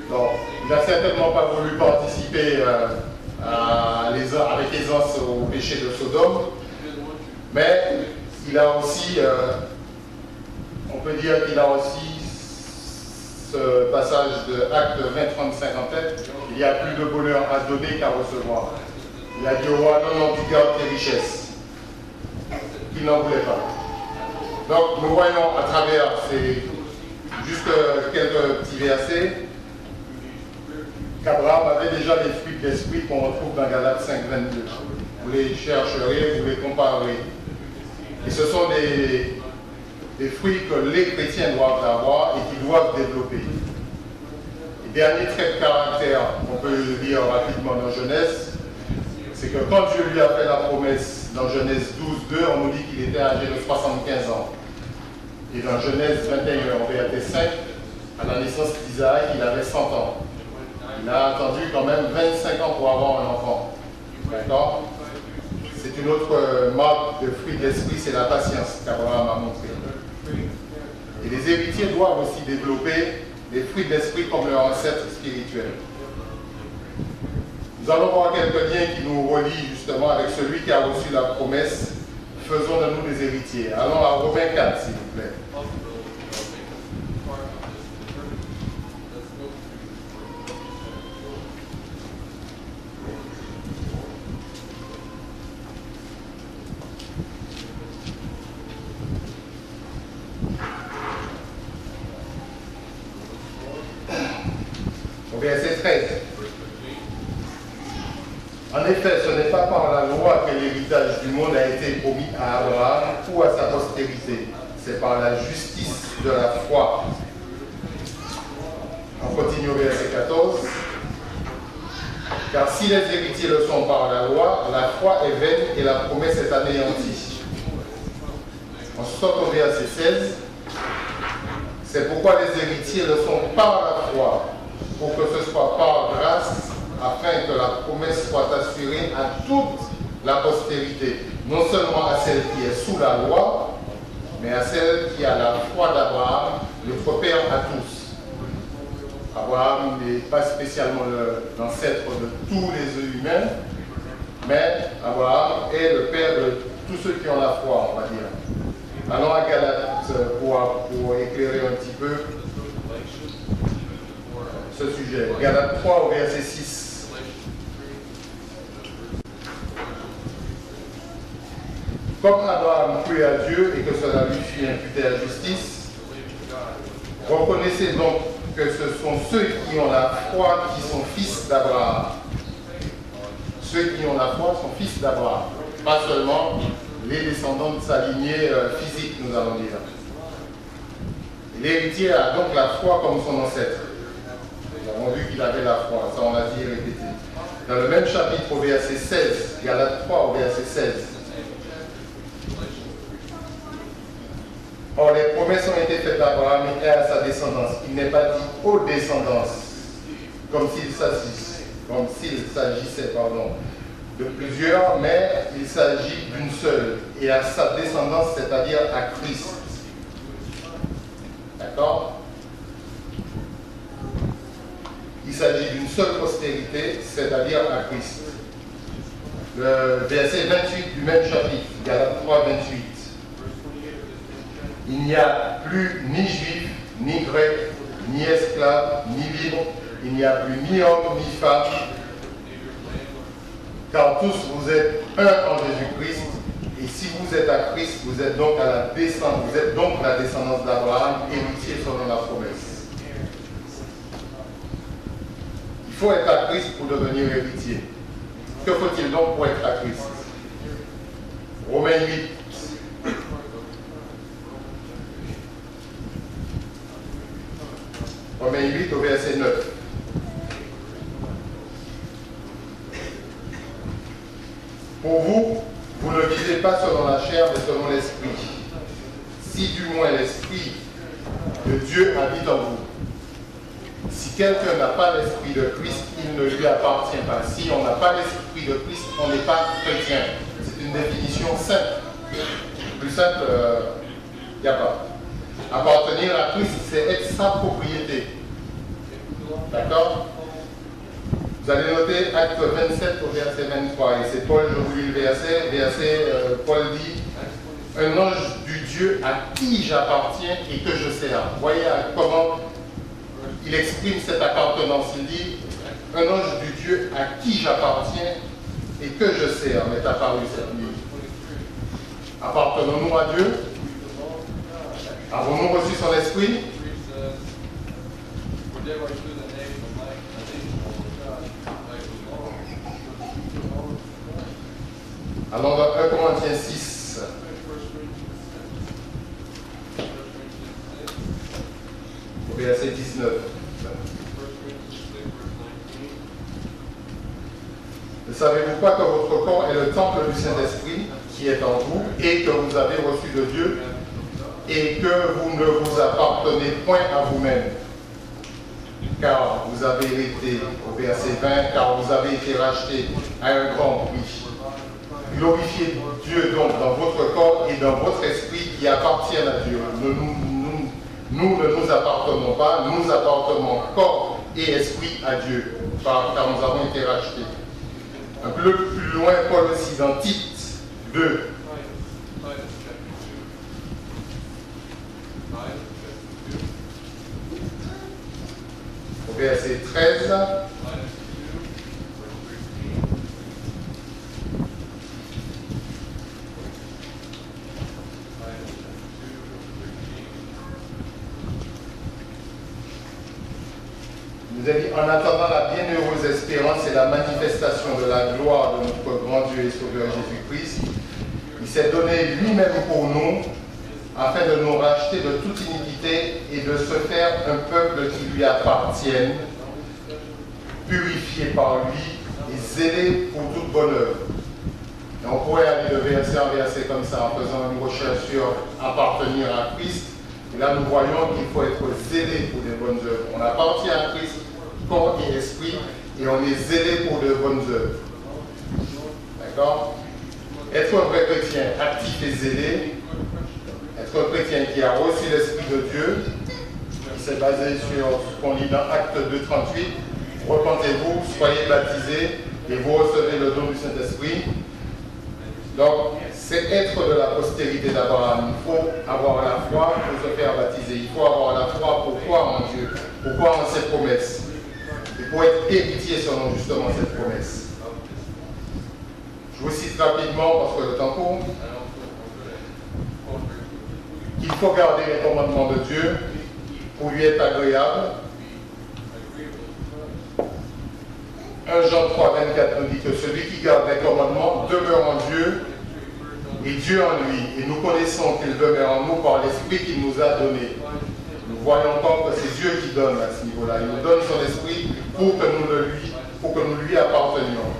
Donc, il n'a certainement pas voulu participer avec aisance au péché de Sodome, mais il a aussi, on peut dire qu'il a aussi ce passage de Acte 20, 35 en tête. Il y a plus de bonheur à donner qu'à recevoir. Il a dit au roi, non, tu gardes tes richesses. Il n'en voulait pas. Donc, nous voyons à travers juste quelques petits versets qu'Abraham avait déjà les fruits de l'esprit qu'on retrouve dans Galates 5, 22. Vous les chercherez, vous les comparerez. Et ce sont des fruits que les chrétiens doivent avoir et qu'ils doivent développer. Et dernier trait de caractère, on peut le dire rapidement dans Genèse, c'est que quand Dieu lui a fait la promesse dans Genèse 12, 2, on nous dit qu'il était âgé de 75 ans. Et dans Genèse 21, au verset 5, à la naissance d'Isaac, il avait 100 ans. Il a attendu quand même 25 ans pour avoir un enfant. D'accord? C'est une autre marque de fruit de l'esprit, c'est la patience qu'Abraham a montré. Et les héritiers doivent aussi développer les fruits de l'esprit comme leur ancêtre spirituel. Nous allons voir quelques liens qui nous relient justement avec celui qui a reçu la promesse. Faisons de nous des héritiers. Allons à Romains 4, s'il vous plaît. Au verset 13. En effet, ce n'est pas par la loi que l'héritage du monde a été promis à Abraham ou à sa postérité. C'est par la justice de la foi. On continue au verset 14. Car si les héritiers le sont par la loi, la foi est vaine et la promesse est anéantie. On sort au verset 16. C'est pourquoi les héritiers le sont par la foi, pour que ce soit par grâce, afin que la promesse soit assurée à toute la postérité, non seulement à celle qui est sous la loi, mais à celle qui a la foi d'Abraham, notre Père à tous. Abraham n'est pas spécialement l'ancêtre de tous les œufs humains, mais Abraham est le père de tous ceux qui ont la foi, on va dire. Allons à Galates pour éclairer un petit peu ce sujet. Galates 3 au verset 6. Comme Abraham crut à Dieu et que cela lui fut imputé à justice, reconnaissez donc que ce sont ceux qui ont la foi qui sont fils d'Abraham. Ceux qui ont la foi sont fils d'Abraham, pas seulement les descendants de sa lignée physique, nous allons dire. L'héritier a donc la foi comme son ancêtre. Nous avons vu qu'il avait la foi, ça on l'a dit et répété. Dans le même chapitre au verset 16, Galates 3 au verset 16. Or, les promesses ont été faites à Abraham et à sa descendance. Il n'est pas dit aux descendances, comme s'il s'agissait de plusieurs, mais il s'agit d'une seule, et à sa descendance, c'est-à-dire à Christ. D'accord? Il s'agit d'une seule postérité, c'est-à-dire à Christ. Le verset 28 du même chapitre, Galates 3, 28. Il n'y a plus ni juif, ni grec, ni esclave, ni libre, il n'y a plus ni homme, ni femme, car tous vous êtes un en Jésus-Christ, et si vous êtes à Christ, vous êtes donc la descendance d'Abraham, héritier selon la promesse. Il faut être à Christ pour devenir héritier. Que faut-il donc pour être à Christ? Romains 8. Romains 8 au verset 9. Pour vous, vous ne vivez pas selon la chair, mais selon l'esprit. Si du moins l'esprit de Dieu habite en vous. Si quelqu'un n'a pas l'esprit de Christ, il ne lui appartient pas. Si on n'a pas l'esprit de Christ, on n'est pas chrétien. C'est une définition simple. Plus simple, il n'y a pas. Appartenir à Christ, c'est être sa propriété. D'accord? Vous allez noter Acte 27 au verset 23. Et c'est Paul, je vous lis le verset. Paul dit, un ange du Dieu à qui j'appartiens et que je sers. Vous voyez comment il exprime cette appartenance. Il dit, un ange du Dieu à qui j'appartiens et que je sers m'est apparu cette nuit. Appartenons-nous à Dieu? Avons-nous reçu son esprit? Allons dans 1 Corinthiens 6. Au verset 19. Ne savez-vous pas que votre corps est le temple du Saint-Esprit qui est en vous et que vous avez reçu de Dieu et que vous ne vous appartenez point à vous-même, car vous avez été, au verset 20, car vous avez été rachetés à un grand prix. Glorifiez Dieu donc dans votre corps et dans votre esprit qui appartiennent à Dieu. Nous ne nous appartenons pas, nous appartenons corps et esprit à Dieu, car nous avons été rachetés. Un peu plus loin, Paul aussi dans Tite 2. Au verset 13. Nous a dit, en attendant la bienheureuse espérance et la manifestation de la gloire de notre grand Dieu et Sauveur Jésus-Christ, il s'est donné lui-même pour nous, afin de nous racheter de toute iniquité et de se faire un peuple qui lui appartienne, purifié par lui et zélé pour toute bonne œuvre. Et on pourrait aller de verset en verset comme ça, en faisant une recherche sur appartenir à Christ. Et là, nous voyons qu'il faut être zélé pour des bonnes œuvres. On appartient à Christ, corps et esprit, et on est zélé pour de bonnes œuvres. D'accord? Être un vrai chrétien actif et zélé, être un chrétien qui a reçu l'Esprit de Dieu, qui s'est basé sur ce qu'on lit dans Actes 2:38. Repentez-vous, soyez baptisés et vous recevez le don du Saint-Esprit. Donc, c'est être de la postérité d'Abraham. Il faut avoir la foi pour se faire baptiser. Il faut avoir la foi pour croire en Dieu, pour croire en ses promesses. Et pour être héritier selon justement cette promesse. Je vous cite rapidement parce que le temps court. Il faut garder les commandements de Dieu pour lui être agréable. 1 Jean 3:24 nous dit que celui qui garde les commandements demeure en Dieu et Dieu en lui. Et nous connaissons qu'il demeure en nous par l'Esprit qu'il nous a donné. Nous voyons encore que c'est Dieu qui donne à ce niveau-là. Il nous donne son Esprit pour que nous lui appartenions.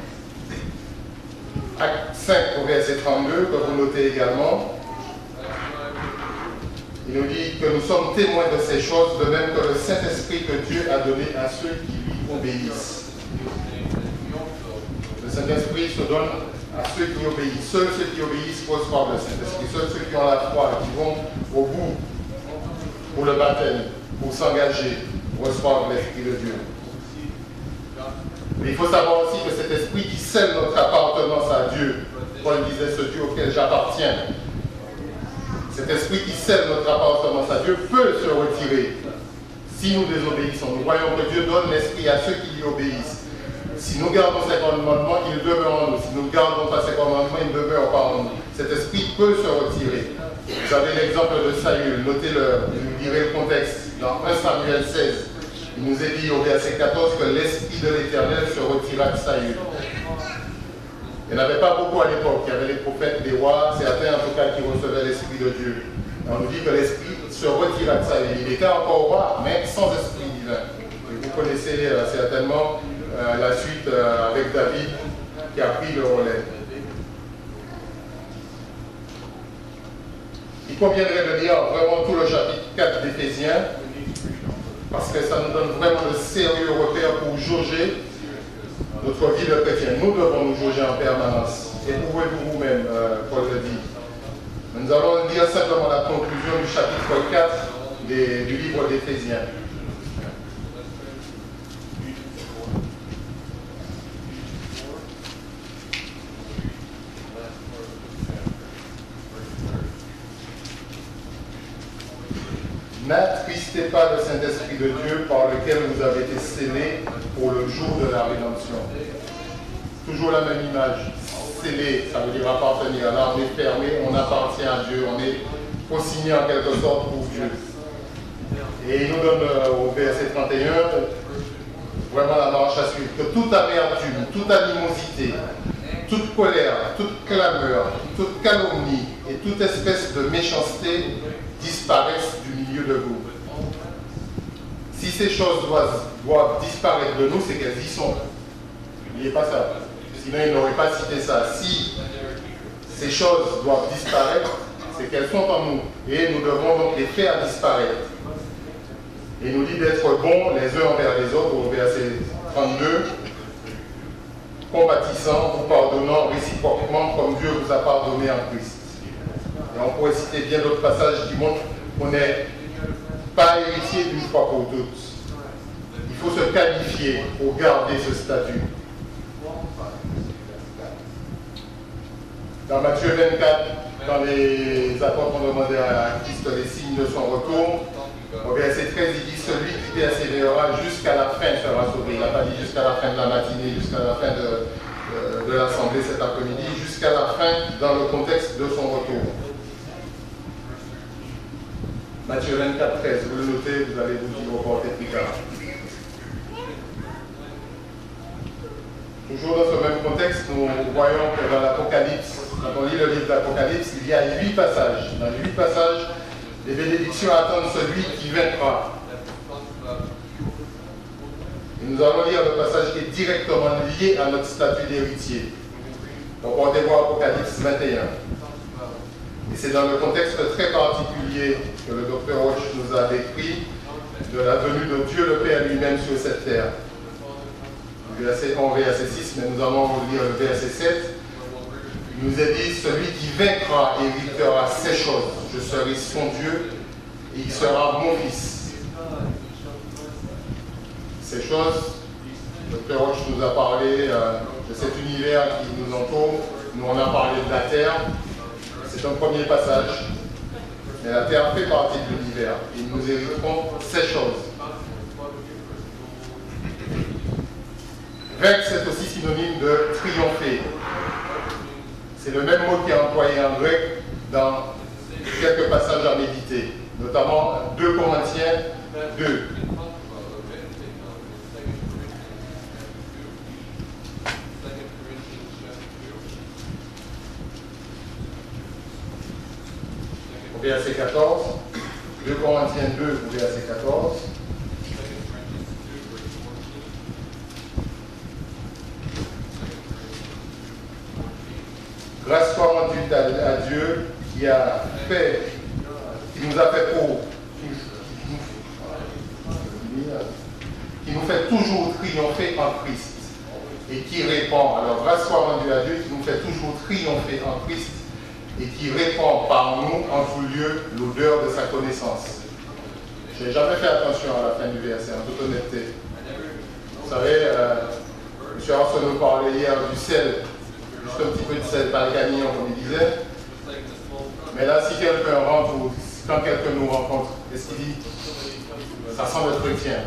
Acte 5 au verset 32, que vous notez également. Il nous dit que nous sommes témoins de ces choses, de même que le Saint-Esprit que Dieu a donné à ceux qui lui obéissent. Le Saint-Esprit se donne à ceux qui obéissent. Seuls ceux qui obéissent reçoivent le Saint-Esprit. Seuls ceux qui ont la foi, qui vont au bout pour le baptême, pour s'engager, reçoivent l'Esprit de Dieu. Mais il faut savoir aussi que cet Esprit qui scelle notre appartenance à Dieu, Paul disait ce Dieu auquel j'appartiens, cet esprit qui scelle notre appartenance à Dieu peut se retirer si nous désobéissons. Nous voyons que Dieu donne l'esprit à ceux qui lui obéissent. Si nous gardons ses commandements, il demeure en nous. Si nous ne gardons pas ses commandements, il ne demeure pas en nous. Cet esprit peut se retirer. Vous avez l'exemple de Saül, notez-le, je vous dirai le contexte. Dans 1 Samuel 16, il nous est dit au verset 14 que l'esprit de l'Éternel se retira de Saül. Il n'y en avait pas beaucoup à l'époque. Il y avait les prophètes, les rois, certains en tout cas qui recevaient l'Esprit de Dieu. On nous dit que l'Esprit se retira de Saül. Il était encore roi, mais sans esprit divin. Et vous connaissez certainement la suite avec David qui a pris le relais. Il conviendrait de lire vraiment tout le chapitre 4 d'Éphésiens parce que ça nous donne vraiment de sérieux repères pour jauger notre vie de chrétien. Nous devons nous jauger en permanence. Éprouvez-vous vous-même, Paul le dit. Nous allons lire simplement la conclusion du chapitre 4 du livre d'Éphésiens. N'attristez pas le Saint-Esprit de Dieu par lequel vous avez été scellés pour le jour de la rédemption. Toujours la même image. Scellé, ça veut dire appartenir. Là, on est fermé, on appartient à Dieu, on est consigné en quelque sorte pour Dieu. Et il nous donne au verset 31 vraiment la marche à suivre. Que toute amertume, toute animosité, toute colère, toute clameur, toute calomnie et toute espèce de méchanceté disparaissent du milieu de vous. Si ces choses doivent disparaître de nous, c'est qu'elles y sont. N'oubliez pas ça. Sinon, il n'aurait pas cité ça. Si ces choses doivent disparaître, c'est qu'elles sont en nous. Et nous devons donc les faire disparaître. Et il nous dit d'être bons les uns envers les autres, au verset 32, compatissant, vous pardonnant réciproquement comme Dieu vous a pardonné en Christ. Et on pourrait citer bien d'autres passages qui montrent qu'on n'est pas héritier d'une fois pour toutes. Il faut se qualifier pour garder ce statut. Dans Matthieu 24, quand les apôtres ont demandé à Christ les signes de son retour, au verset 13, il dit « Celui qui persévérera jusqu'à la fin sera sauvé ». Il n'a pas dit jusqu'à la fin de la matinée, jusqu'à la fin de l'assemblée cet après-midi, jusqu'à la fin dans le contexte de son retour. Matthieu 24, 13, vous le notez, vous allez vous y reporter plus tard. Toujours dans ce même contexte, nous voyons que dans l'Apocalypse, quand on lit le livre d'Apocalypse, il y a 8 passages. Dans les 8 passages, les bénédictions attendent celui qui vaincra. Et nous allons lire le passage qui est directement lié à notre statut d'héritier. Donc on dévoile Apocalypse 21. Et c'est dans le contexte très particulier que le docteur Roche nous a décrit de la venue de Dieu le Père lui-même sur cette terre. Verset 1, verset 6, mais nous allons lire le verset 7. Il nous est dit, celui qui vaincra héritera ces choses. Je serai son Dieu et il sera mon fils. ces choses. Dr. Roche nous a parlé de cet univers qui nous entoure. Nous, on a parlé de la Terre. C'est un premier passage. Mais la Terre fait partie de l'univers. Et nous hériterons ces choses. Vaincre, c'est aussi synonyme de triompher. C'est le même mot qui est employé en grec dans quelques passages à méditer, notamment 2 Corinthiens 2. Au verset 14. 2 Corinthiens 2, au verset 14. Grâce soit rendue à Dieu qui nous a fait pour, qui nous fait toujours triompher en Christ et qui répand. Alors grâce soit rendue à Dieu qui nous fait toujours triompher en Christ et qui répand par nous en tout lieu l'odeur de sa connaissance. Je n'ai jamais fait attention à la fin du verset, en toute honnêteté. Vous savez, M. Arson nous parlait hier du sel. Juste un petit peu de sel balkanien, comme il disait. Mais là, si quelqu'un rentre ou quand quelqu'un nous rencontre, qu'est-ce qu'il dit? Ça sent le chrétien.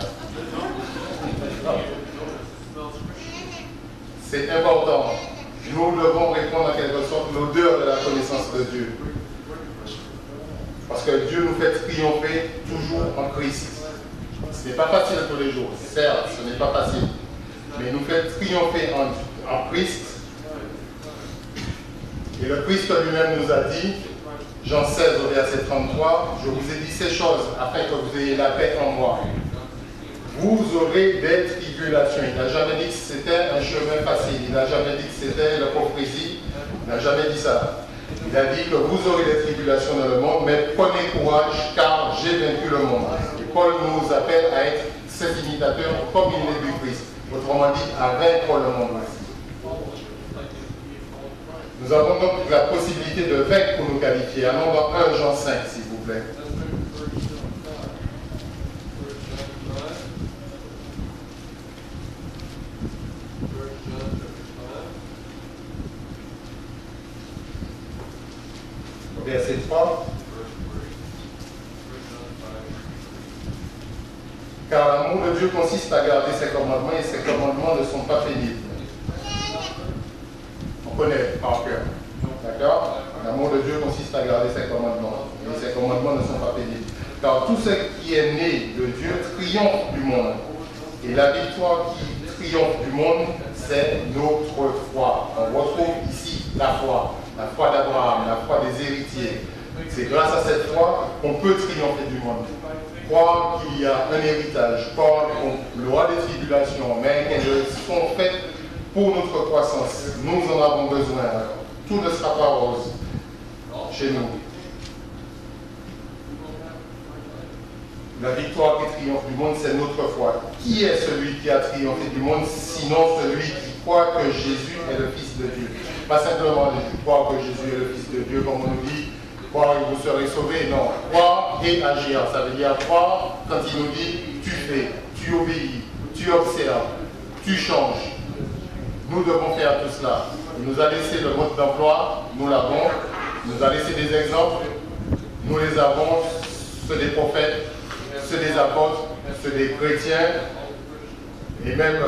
C'est important. Nous devons répondre en quelque sorte l'odeur de la connaissance de Dieu. Parce que Dieu nous fait triompher toujours en Christ. Ce n'est pas facile tous les jours. Certes, ce n'est pas facile. Mais il nous fait triompher en Christ. Et le Christ lui-même nous a dit, Jean 16 au verset 33, je vous ai dit ces choses afin que vous ayez la paix en moi. Vous aurez des tribulations. Il n'a jamais dit que c'était un chemin facile. Il n'a jamais dit que c'était l'hypocrisie. Il n'a jamais dit ça. Il a dit que vous aurez des tribulations dans le monde, mais prenez courage car j'ai vaincu le monde. Et Paul nous appelle à être ses imitateurs comme il est du Christ. Autrement dit, à vaincre le monde aussi. Nous avons donc la possibilité de vaincre pour nous qualifier. Allons dans 1 Jean 5, s'il vous plaît. Verset 3. Car l'amour de Dieu consiste à garder ses commandements et ses commandements ne sont pas pénibles. On connaît par cœur. D'accord? L'amour de Dieu consiste à garder ses commandements. Et ses commandements ne sont pas pénibles. Car tout ce qui est né de Dieu triomphe du monde. Et la victoire qui triomphe du monde, c'est notre foi. On retrouve ici la foi d'Abraham, la foi des héritiers. C'est grâce à cette foi qu'on peut triompher du monde. Croire qu'il y a un héritage, croire qu'il y aura des tribulations, mais qu'elles sont faites pour notre croissance. Nous en avons besoin. Tout ne sera pas rose chez nous. La victoire qui triomphe du monde, c'est notre foi. Qui est celui qui a triomphé du monde, sinon celui qui croit que Jésus est le Fils de Dieu? Pas simplement croire que Jésus est le Fils de Dieu, comme on nous dit, croire et vous serez sauvés. Non, croire et agir. Ça veut dire croire quand il nous dit tu fais, tu obéis, tu observes, tu changes. Nous devons faire tout cela. Il nous a laissé le mode d'emploi, nous l'avons. Il nous a laissé des exemples, nous les avons, ceux des prophètes, ceux des apôtres, ceux des chrétiens, et même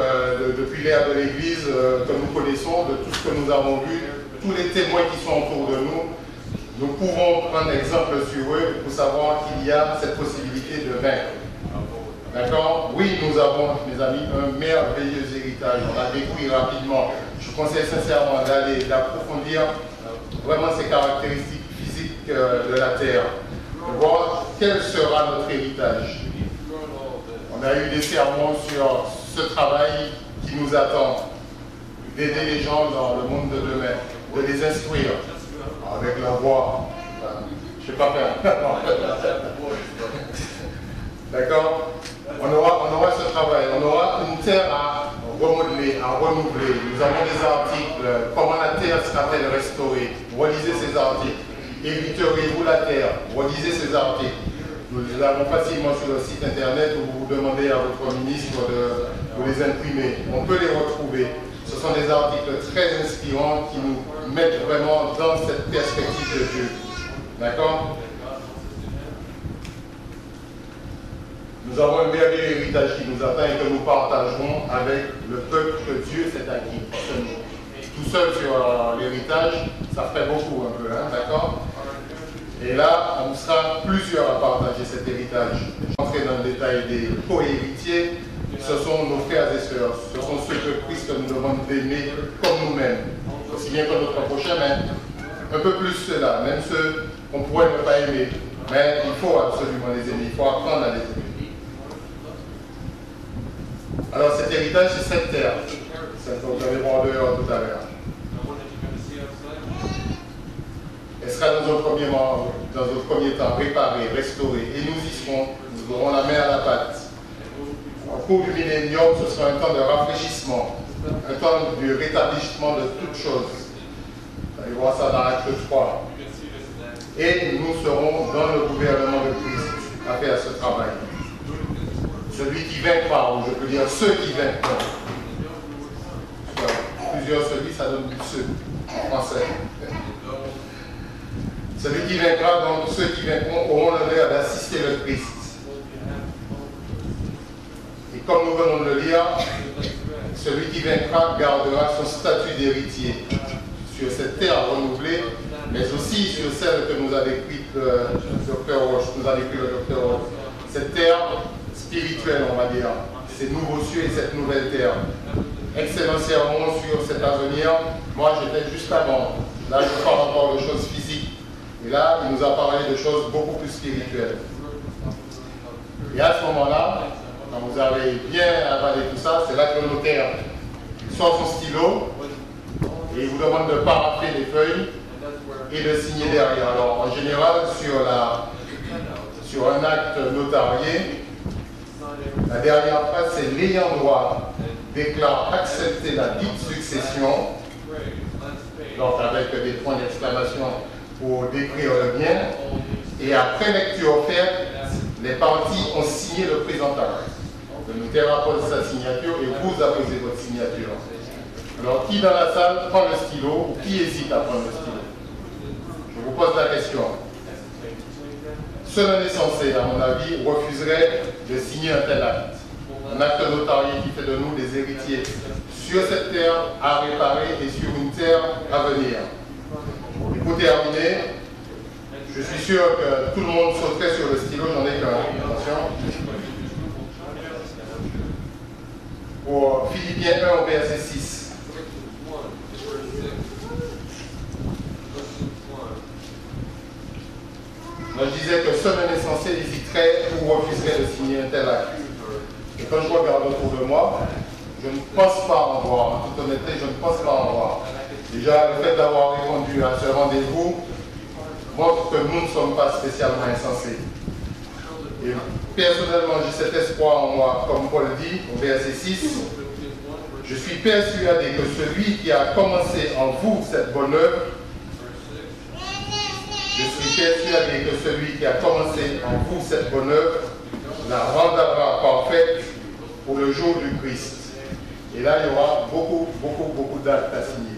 depuis l'ère de l'Église que nous connaissons, de tout ce que nous avons vu, tous les témoins qui sont autour de nous, nous pouvons prendre exemple sur eux pour savoir qu'il y a cette possibilité de vaincre. D'accord? Oui, nous avons, mes amis, un merveilleux héritage. On l'a découvert rapidement. Je conseille sincèrement d'approfondir vraiment ces caractéristiques physiques de la terre. De voir quel sera notre héritage. On a eu des sermons sur ce travail qui nous attend, d'aider les gens dans le monde de demain, de les instruire avec la voix. Je ne sais pas faire. D'accord? On aura ce travail, on aura une terre à remodeler, à renouveler. Nous avons des articles, comment la terre sera-t-elle restaurée? Relisez ces articles. Hériteriez-vous la terre? Relisez ces articles. Nous les avons facilement sur le site internet où vous demandez à votre ministre de vous les imprimer. On peut les retrouver. Ce sont des articles très inspirants qui nous mettent vraiment dans cette perspective de Dieu. D'accord? Nous avons un merveilleux héritage qui nous attend et que nous partagerons avec le peuple que Dieu s'est acquis. Tout seul sur l'héritage, ça ferait beaucoup un peu, hein, d'accord? Et là, on sera plusieurs à partager cet héritage. Je vais entrer dans le détail des co-héritiers. Ce sont nos frères et sœurs. Ce sont ceux que Christ nous demande d'aimer comme nous-mêmes. Aussi bien que notre prochain, mais un peu plus ceux-là, même ceux qu'on pourrait ne pas aimer. Mais il faut absolument les aimer. Il faut apprendre à les aimer. Alors cet héritage, c'est cette terre. Celle que vous avez vu en dehors tout à l'heure. Elle sera dans un premier temps réparée, restaurée, et nous y serons, nous aurons la main à la pâte. Au cours du millénium, ce sera un temps de rafraîchissement, un temps de rétablissement de toutes choses. Vous allez voir ça dans l'acte 3. Et nous serons dans le gouvernement de Christ à faire ce travail. Celui qui vaincra, ou je peux dire ceux qui vaincront. Plusieurs celui, ça donne ceux en français. Celui qui vaincra, donc ceux qui vaincront auront l'honneur d'assister le Christ. Et comme nous venons de le lire, celui qui vaincra gardera son statut d'héritier sur cette terre renouvelée, mais aussi sur celle que nous a décrite le docteur Roche, cette terre spirituelle, on va dire, ces nouveaux cieux et cette nouvelle terre. Excellent sermon sur cet avenir. Moi, j'étais juste avant. Là, je parle encore de choses physiques. Et là, il nous a parlé de choses beaucoup plus spirituelles. Et à ce moment-là, quand vous avez bien avalé tout ça, c'est là que le notaire sort son stylo et il vous demande de parapher les feuilles et de signer derrière. Alors, en général, sur un acte notarié, la dernière phrase, c'est l'ayant droit déclare accepter la dite succession, donc avec des points d'exclamation pour décrire le bien, et après lecture faite, les parties ont signé le présent acte. Le notaire appose sa signature et vous apposez votre signature. Alors, qui dans la salle prend le stylo ou qui hésite à prendre le stylo? Je vous pose la question. Seul un insensé, à mon avis, refuserait de signer un tel acte. Un acte notarié qui fait de nous des héritiers sur cette terre à réparer et sur une terre à venir. Et pour terminer, je suis sûr que tout le monde sauterait sur le stylo, j'en ai qu'un. Attention. Pour Philippiens 1 au verset 6. Moi, je disais que seul un insensé hésiterait ou refuserait de signer un tel acte. Et quand je regarde autour de moi, je ne pense pas en voir. En toute honnêteté, je ne pense pas en voir. Déjà, le fait d'avoir répondu à ce rendez-vous montre que nous ne sommes pas spécialement insensés. Et personnellement, j'ai cet espoir en moi, comme Paul dit au verset 6. Je suis persuadé que celui qui a commencé en vous cette bonne œuvre, je suis persuadé que celui qui a commencé en vous cette bonne œuvre la rendra parfaite pour le jour du Christ. Et là, il y aura beaucoup d'actes à signer.